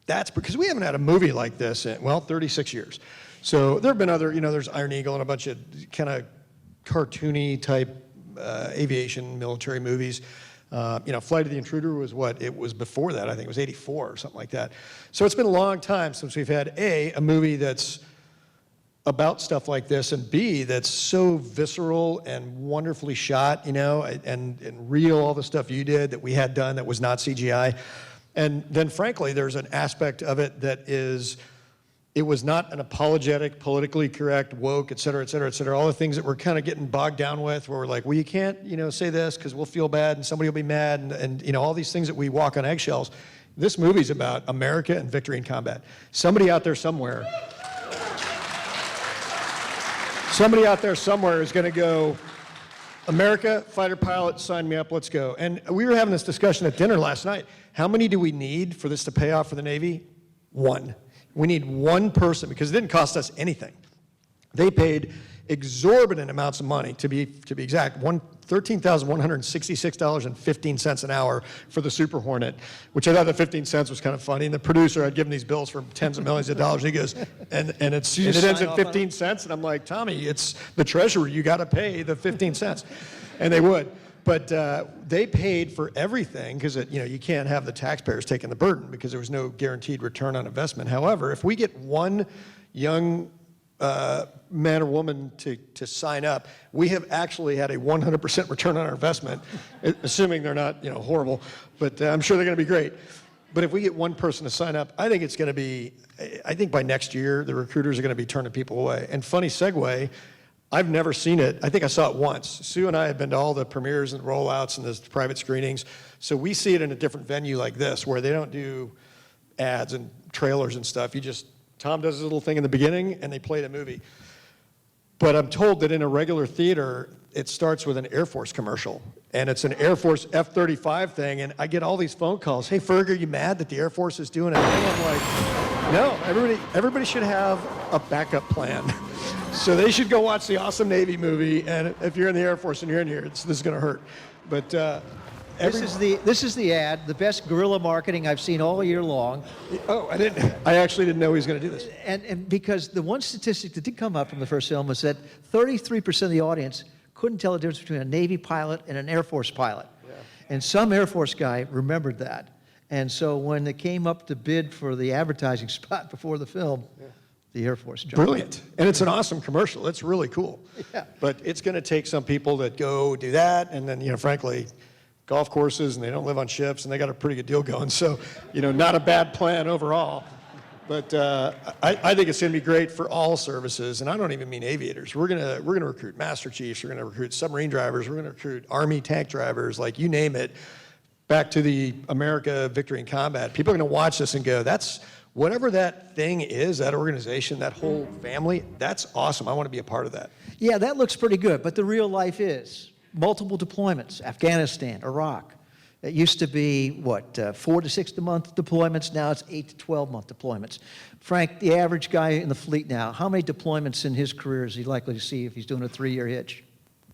That's because we haven't had a movie like this in, 36 years. So there have been other, there's Iron Eagle and a bunch of kind of cartoony type aviation military movies. Flight of the Intruder was it was before that. I think it was 84 or something like that. So it's been a long time since we've had a movie that's about stuff like this, and B, that's so visceral and wonderfully shot, and real, all the stuff you did that we had done that was not CGI. And then frankly, there's an aspect of it that it was not an apologetic, politically correct, woke, et cetera, et cetera, et cetera. All the things that we're kind of getting bogged down with, where we're like, well, you can't, say this because we'll feel bad and somebody will be mad, and all these things that we walk on eggshells. This movie's about America and victory in combat. Somebody out there somewhere is going to go, America, fighter pilot, sign me up, let's go. And we were having this discussion at dinner last night. How many do we need for this to pay off for the Navy? One. We need one person because it didn't cost us anything. They paid exorbitant amounts of money, to be exact, $13,166.15 an hour for the Super Hornet, which I thought the 15 cents was kind of funny. And the producer, I'd given these bills for tens of millions of dollars. And he goes, and it ends at 15 cents. And I'm like, Tommy, it's the treasurer. You got to pay the 15 cents. And they would. But they paid for everything because you can't have the taxpayers taking the burden because there was no guaranteed return on investment. However, if we get one young man or woman to sign up, we have actually had a 100% return on our investment, assuming they're not horrible, but I'm sure they're going to be great. But if we get one person to sign up, I think it's going to be, I think by next year, the recruiters are going to be turning people away. And funny segue, I've never seen it. I think I saw it once. Sue and I have been to all the premieres and rollouts and the private screenings. So we see it in a different venue like this, where they don't do ads and trailers and stuff. Tom does his little thing in the beginning and they play the movie. But I'm told that in a regular theater, it starts with an Air Force commercial. And it's an Air Force F-35 thing. And I get all these phone calls. Hey, Ferg, are you mad that the Air Force is doing it? And I'm like, no, everybody should have a backup plan. So they should go watch the awesome Navy movie. And if you're in the Air Force and you're in here, this is going to hurt. But This is the ad, the best guerrilla marketing I've seen all year long. Oh, I actually didn't know he was going to do this. And because the one statistic that did come up from the first film was that 33% of the audience couldn't tell the difference between a Navy pilot and an Air Force pilot. Yeah. And some Air Force guy remembered that. And so when they came up to bid for the advertising spot before the film, the Air Force jumped. Brilliant. And it's an awesome commercial. It's really cool. Yeah. But it's going to take some people that go do that, and then, frankly, golf courses, and they don't live on ships, and they got a pretty good deal going. So, not a bad plan overall. But I think it's going to be great for all services, and I don't even mean aviators. We're going to recruit Master Chiefs. We're going to recruit submarine drivers. We're going to recruit Army tank drivers, like you name it. Back to the America Victory in Combat. People are going to watch this and go, that's whatever that thing is, that organization, that whole family. That's awesome. I want to be a part of that. Yeah, that looks pretty good. But the real life is multiple deployments: Afghanistan, Iraq. It used to be, 4 to 6 month deployments. Now it's 8 to 12 month deployments. Frank, the average guy in the fleet now, how many deployments in his career is he likely to see if he's doing a 3-year hitch?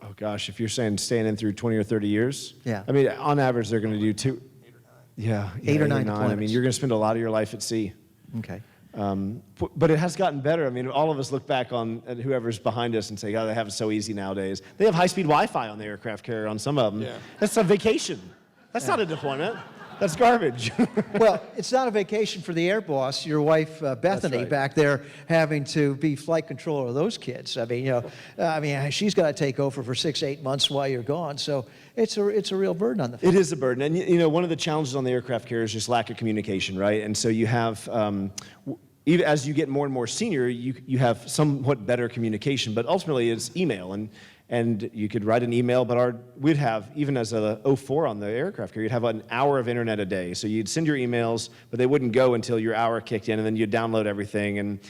Oh, gosh, if you're saying staying in through 20 or 30 years? Yeah. I mean, on average, they're going to do 2. 8 or 9. Yeah. 8 or 9 I mean, deployments. you're going to spend a lot of your life at sea. Okay. But it has gotten better. I mean, all of us look back at whoever's behind us and say, oh, they have it so easy nowadays. They have high-speed Wi-Fi on the aircraft carrier on some of them. Yeah. That's a vacation. That's not a deployment. That's garbage. Well, it's not a vacation for the air boss, your wife Bethany, right. back there having to be flight controller of those kids. I mean, she's got to take over for 6, 8 months while you're gone. So it's a real burden on the family. It is a burden. And, one of the challenges on the aircraft carrier is just lack of communication, right? And so you have, even as you get more and more senior, you have somewhat better communication, but ultimately it's email. And you could write an email, but we'd have, even as a 04 on the aircraft carrier, you'd have an hour of internet a day. So you'd send your emails, but they wouldn't go until your hour kicked in, and then you'd download everything. And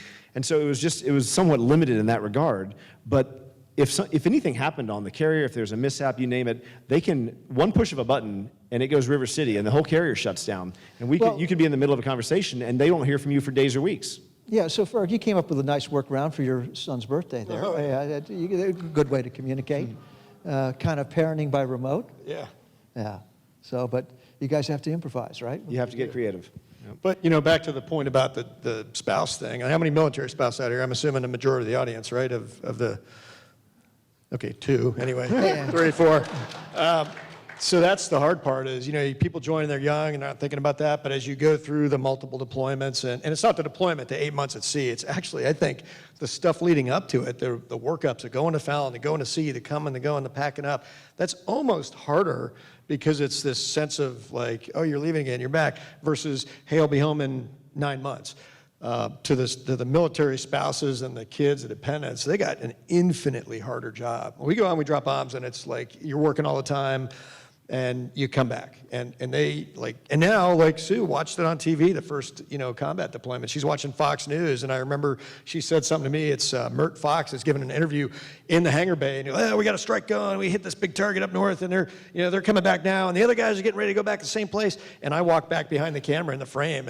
so it was somewhat limited in that regard. But if anything happened on the carrier, if there's a mishap, you name it, they can, one push of a button, and it goes River City, and the whole carrier shuts down. And you could be in the middle of a conveation, and they don't hear from you for days or weeks. Yeah, so Ferg, you came up with a nice workaround for your son's birthday there. A good way to communicate. Kind of parenting by remote. Yeah. Yeah. So, but you guys have to improvise, right? You have to get creative. Yep. But, back to the point about the spouse thing. How many military spouses out here? I'm assuming the majority of the audience, right, of the... Okay, 2, anyway. 3, 4. So that's the hard part is, people join, they're young and not thinking about that, but as you go through the multiple deployments, and it's not the deployment, the 8 months at sea, it's actually, I think, the stuff leading up to it, the workups, the going to Fallon, the going to sea, the coming, the going, the packing up, that's almost harder because it's this sense of like, oh, you're leaving again, you're back, versus, hey, I'll be home in 9 months. To the military spouses and the kids, the dependents, they got an infinitely harder job. When we go out and we drop bombs, and it's like you're working all the time, and you come back. And they and now Sue watched it on TV, the first combat deployment. She's watching Fox News, and I remember she said something to me. It's Mert Fox is giving an interview in the hangar bay, and we got a strike going. We hit this big target up north, and they're coming back now, and the other guys are getting ready to go back to the same place. And I walk back behind the camera in the frame,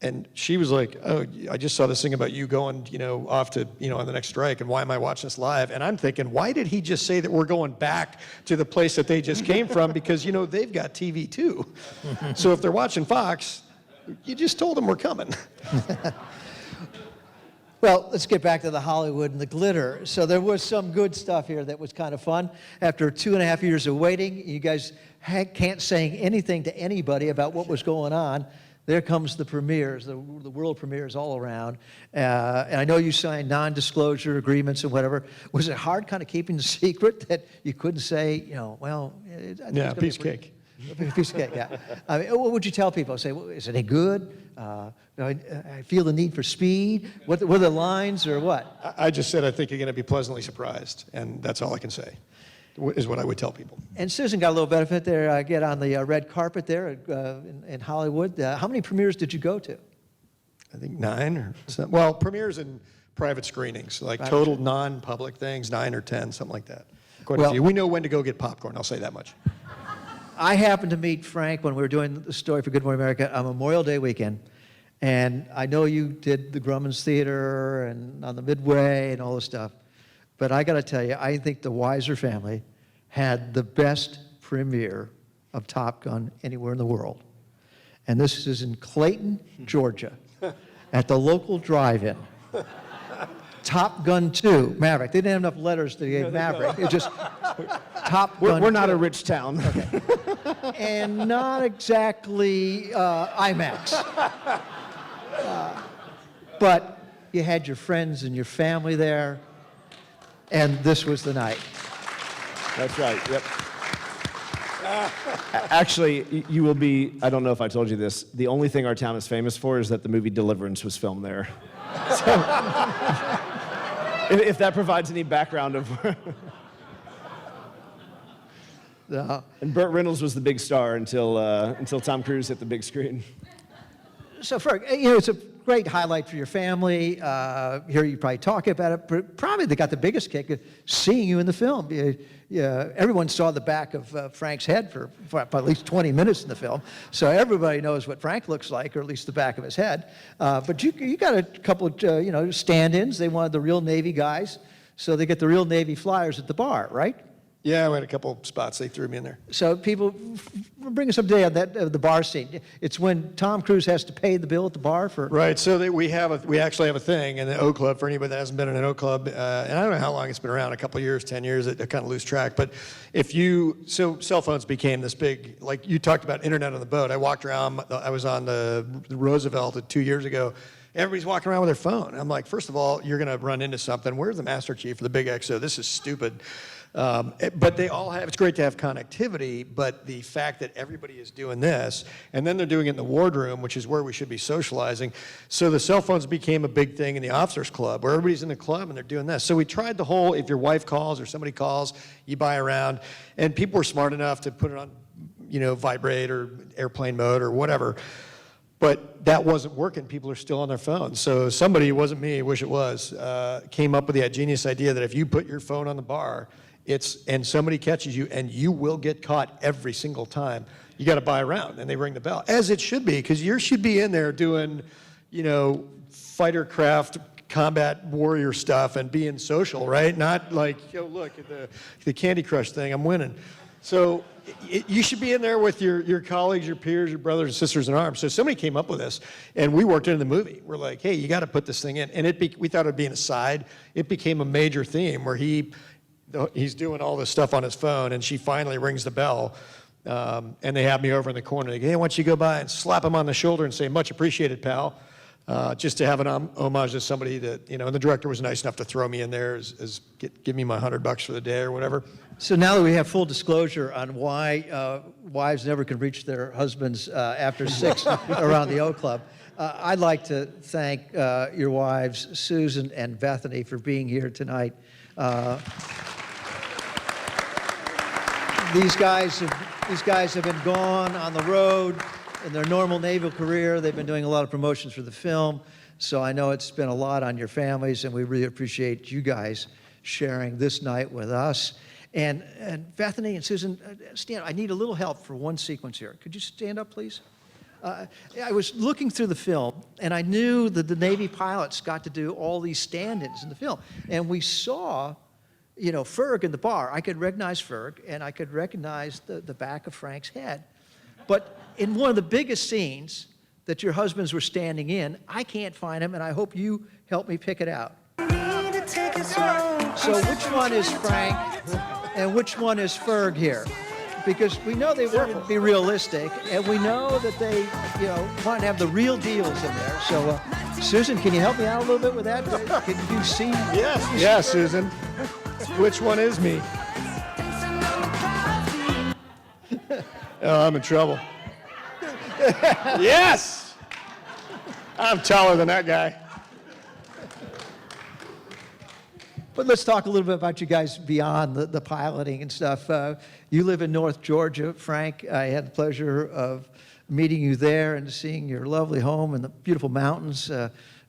and she was like, oh, I just saw this thing about you going, off to, on the next strike, and why am I watching this live? And I'm thinking, why did he just say that we're going back to the place that they just came from? Because, they've got TV too. So if they're watching Fox, you just told them we're coming. Well, let's get back to the Hollywood and the glitter. So there was some good stuff here that was kind of fun. After 2.5 years of waiting, you guys can't say anything to anybody about what was going on. There comes the premieres, the world premieres all around. And I know you signed non-disclosure agreements and whatever. Was it hard kind of keeping the secret that you couldn't say, Yeah, piece of cake. Piece of cake, yeah. I mean, what would you tell people? Say, well, is it any good? I feel the need for speed. What were the lines or what? I just said I think you're going to be pleasantly surprised, and that's all I can say. Is what I would tell people. And Susan got a little benefit there. Get on the red carpet there in Hollywood. How many premieres did you go to? I think 9 or something. Well, premieres and private screenings, total non-public things, 9 or 10, something like that. Quite a few. We know when to go get popcorn, I'll say that much. I happened to meet Frank when we were doing the story for Good Morning America on Memorial Day weekend. And I know you did the Grumman's Theater and on the Midway and all this stuff. But I got to tell you, I think the Weisser family had the best premiere of Top Gun anywhere in the world. And this is in Clayton, Georgia, at the local drive-in. Top Gun 2, Maverick. They didn't have enough letters to get Maverick. It just Top Gun. We're not 2. a rich town. Okay. And not exactly IMAX. But you had your friends and your family there, and this was the night. That's right, yep. Actually, you will be, I don't know if I told you this, the only thing our town is famous for is that the movie Deliverance was filmed there. So, if that provides any background of... And Burt Reynolds was the big star until Tom Cruise hit the big screen. So, Ferg, it's a great highlight for your family. Here you probably talk about it, but probably they got the biggest kick of seeing you in the film. Everyone saw the back of Frank's head for at least 20 minutes in the film, so everybody knows what Frank looks like, or at least the back of his head. But you got a couple of stand-ins. They wanted the real Navy guys, so they get the real Navy flyers at the bar, right? Yeah, we had a couple spots. They threw me in there. So people, bring us up to date on that, the bar scene. It's when Tom Cruise has to pay the bill at the bar for... Right, so we actually have a thing in the O Club, for anybody that hasn't been in an O Club, and I don't know how long it's been around, a couple of years, 10 years, I kind of lose track, but so cell phones became this big, like you talked about internet on the boat. I walked around, I was on the Roosevelt 2 years ago. Everybody's walking around with their phone. I'm like, first of all, you're gonna run into something. Where's the Master Chief for the big XO? This is stupid. But they all have, it's great to have connectivity, but the fact that everybody is doing this, and then they're doing it in the wardroom, which is where we should be socializing. So the cell phones became a big thing in the officers club, where everybody's in the club and they're doing this. So we tried the whole, if your wife calls or somebody calls, you buy around, and people were smart enough to put it on, vibrate or airplane mode or whatever. But that wasn't working. People are still on their phones. So somebody, it wasn't me, I wish it was, came up with the genius idea that if you put your phone on the bar, and somebody catches you, and you will get caught every single time, you got to buy around, and they ring the bell, as it should be, because you should be in there doing, fighter craft, combat warrior stuff, and being social, right? Not like, look at the Candy Crush thing, I'm winning. So you should be in there with your colleagues, your peers, your brothers and sisters in arms. So somebody came up with this, and we worked into the movie. We're like, hey, you got to put this thing in, and we thought it'd be an aside. It became a major theme where he's doing all this stuff on his phone, and she finally rings the bell, and they have me over in the corner. They go, hey, why don't you go by and slap him on the shoulder and say, much appreciated, pal, just to have an homage to somebody that, and the director was nice enough to throw me in there give me my $100 for the day or whatever. So now that we have full disclosure on why wives never can reach their husbands after 6 around the O Club, I'd like to thank your wives, Susan and Bethany, for being here tonight. These guys have been gone on the road in their normal naval career. They've been doing a lot of promotions for the film, so I know it's been a lot on your families, and we really appreciate you guys sharing this night with us. And Bethany and Susan, stand. I need a little help for one sequence here. Could you stand up, please? I was looking through the film, and I knew that the Navy pilots got to do all these stand-ins in the film, and we saw Ferg in the bar. I could recognize Ferg, and I could recognize the back of Frank's head. But in one of the biggest scenes that your husbands were standing in, I can't find him, and I hope you help me pick it out. So which one is Frank, and which one is Ferg here? Because we know they wanted to be realistic, and we know that they, want to have the real deals in there. So, Susan, can you help me out a little bit with that? Can you see? Yes. Yeah, Susan. Which one is me? Oh, I'm in trouble. Yes! I'm taller than that guy. But let's talk a little bit about you guys beyond the piloting and stuff. You live in North Georgia, Frank. I had the pleasure of meeting you there and seeing your lovely home in the beautiful mountains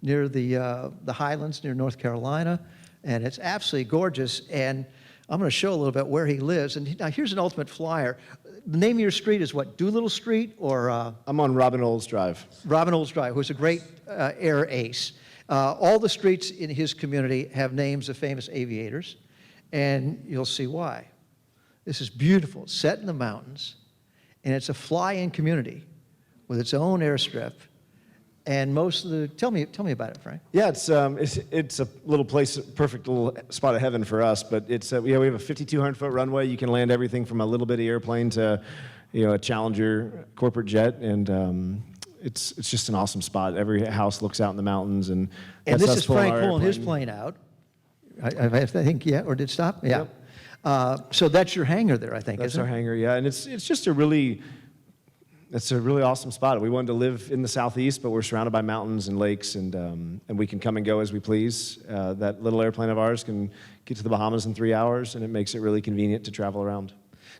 near the Highlands near North Carolina. And it's absolutely gorgeous. And I'm going to show a little bit where he lives. And now here's an ultimate flyer. The name of your street is what, Doolittle Street or? I'm on Robin Olds Drive. Robin Olds Drive, who's a great air ace. All the streets in his community have names of famous aviators, and you'll see why. This is beautiful, set in the mountains, and it's a fly-in community with its own airstrip. And most of the, tell me about it, Frank. Yeah, it's a little place, perfect little spot of heaven for us. But it's we have a 5,200-foot runway. You can land everything from a little bitty airplane to, a Challenger corporate jet, and it's just an awesome spot. Every house looks out in the mountains, and this is Frank pulling his plane out. I think, yeah, or did it stop? Yeah. Yep. So that's your hangar there, I think. That's our hangar, yeah, and it's just a really awesome spot. We wanted to live in the southeast, but we're surrounded by mountains and lakes, and we can come and go as we please. That little airplane of ours can get to the Bahamas in 3 hours, and it makes it really convenient to travel around.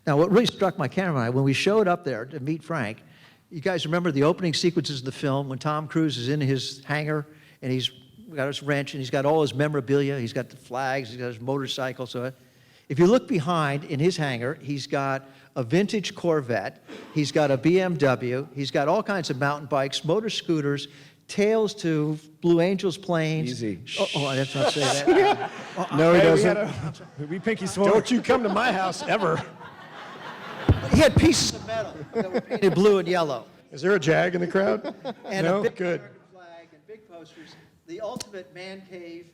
Now, what really struck my camera eye, when we showed up there to meet Frank, you guys remember the opening sequences of the film when Tom Cruise is in his hangar, and he's got his wrench, and he's got all his memorabilia, he's got the flags, he's got his motorcycle. So if you look behind in his hangar, he's got a vintage Corvette, he's got a BMW, he's got all kinds of mountain bikes, motor scooters, tails to Blue Angels planes. Easy. Oh, that's not say that. No, he doesn't. We pinky swore. Don't you come to my house ever. He had pieces of metal that were painted blue and yellow. Is there a Jag in the crowd? And no? a big Good. American flag and big posters. The ultimate man cave.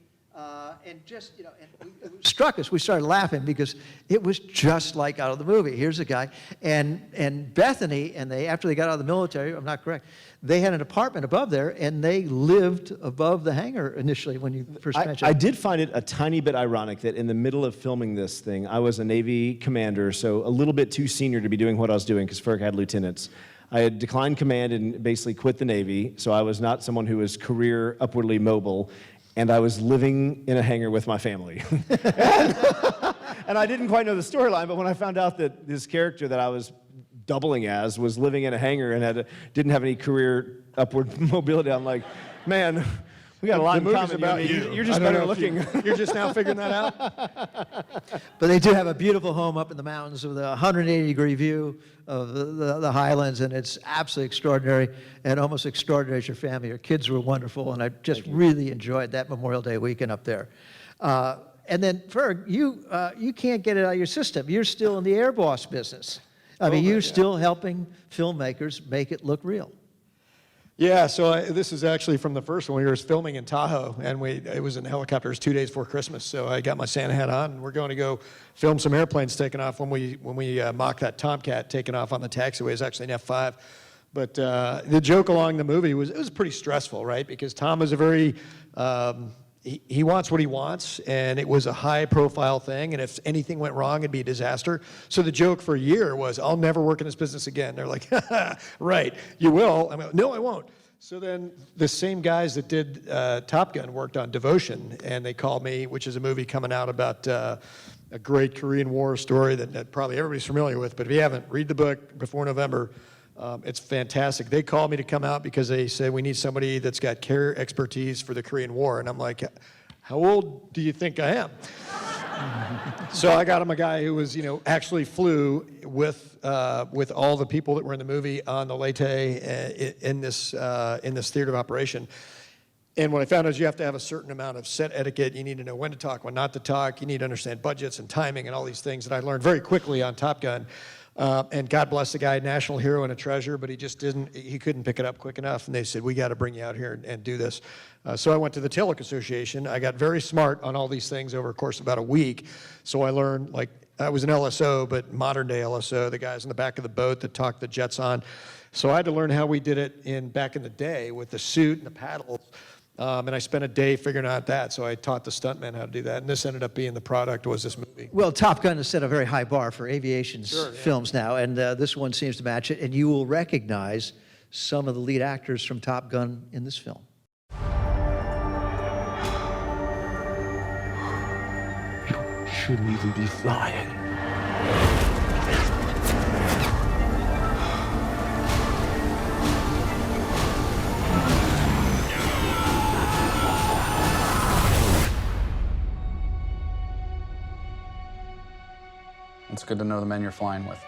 And just, and it struck us. We started laughing because it was just like out of the movie. Here's a guy. And Bethany, and after they got out of the military, I'm not correct, they had an apartment above there, and they lived above the hangar initially when you first mentioned it. I did find it a tiny bit ironic that in the middle of filming this thing, I was a Navy commander, so a little bit too senior to be doing what I was doing because Ferg had lieutenants. I had declined command and basically quit the Navy, so I was not someone who was career upwardly mobile. And I was living in a hangar with my family. And I didn't quite know the storyline, but when I found out that this character that I was doubling as was living in a hangar and didn't have any career upward mobility, I'm like, man, we got a lot in common. About you. You're just better looking. You're just now figuring that out? But they do have a beautiful home up in the mountains with a 180-degree view of the highlands, and it's absolutely extraordinary, and almost extraordinary as your family. Your kids were wonderful, and I just really enjoyed that Memorial Day weekend up there. And then, Ferg, you can't get it out of your system. You're still in the Air Boss business. I mean, you're still helping filmmakers make it look real. Yeah, so this is actually from the first one. We were filming in Tahoe, and it was in helicopters 2 days before Christmas. So I got my Santa hat on, and we're going to go film some airplanes taking off when we mocked that Tomcat taking off on the taxiway. It's actually an F5. But the joke along the movie was it was pretty stressful, right? Because Tom is a very he wants what he wants, and it was a high-profile thing, and if anything went wrong, it'd be a disaster. So the joke for a year was, I'll never work in this business again. They're like, right, you will. I'm like, no, I won't. So then the same guys that did Top Gun worked on Devotion, and they called me, which is a movie coming out about a great Korean War story that probably everybody's familiar with, but if you haven't, read the book before November. It's fantastic. They called me to come out because they said we need somebody that's got care expertise for the Korean War. And I'm like, how old do you think I am? So I got him a guy who was, actually flew with all the people that were in the movie on the Leyte in this theater of operation. And what I found is you have to have a certain amount of set etiquette. You need to know when to talk, when not to talk. You need to understand budgets and timing and all these things that I learned very quickly on Top Gun. And God bless the guy, national hero and a treasure, but he couldn't pick it up quick enough. And they said, we got to bring you out here and do this. So I went to the Tillich Association. I got very smart on all these things over a course of about a week. So I learned, I was an LSO, but modern day LSO, the guys in the back of the boat that talked the jets on. So I had to learn how we did it back in the day with the suit and the paddles. And I spent a day figuring out that, so I taught the stuntmen how to do that, and this ended up being the product, was this movie. Well, Top Gun has set a very high bar for aviation films now, and this one seems to match it, and you will recognize some of the lead actors from Top Gun in this film. You shouldn't even be flying. It's good to know the men you're flying with.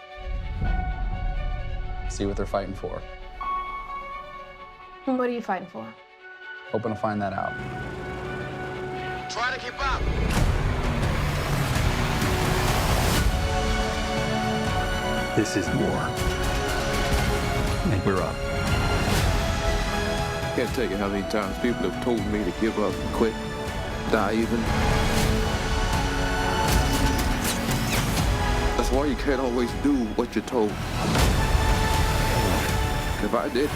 See what they're fighting for. What are you fighting for? Hoping to find that out. Try to keep up. This is war. and we're up. Can't tell you how many times people have told me to give up, quit, die even. That's why you can't always do what you're told. If I did,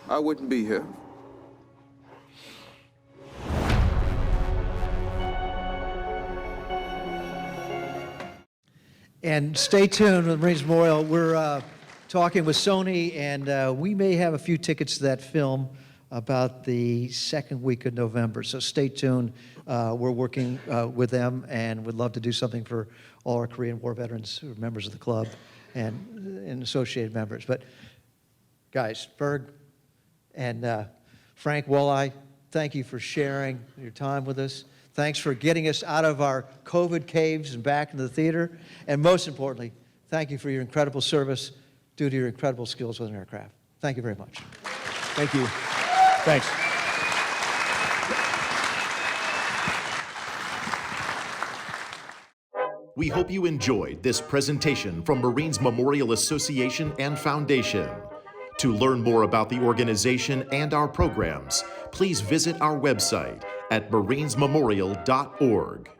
I wouldn't be here. And stay tuned with the Marines Memorial. We're talking with Sony, and we may have a few tickets to that film about the second week of November. So stay tuned. We're working with them and would love to do something for all our Korean War veterans who are members of the club and associated members. But guys, Ferg and Frank, Walleye, thank you for sharing your time with us. Thanks for getting us out of our COVID caves and back into the theater. And most importantly, thank you for your incredible service due to your incredible skills with an aircraft. Thank you very much. Thank you. Thanks. We hope you enjoyed this presentation from Marines Memorial Association and Foundation. To learn more about the organization and our programs, please visit our website at marinesmemorial.org.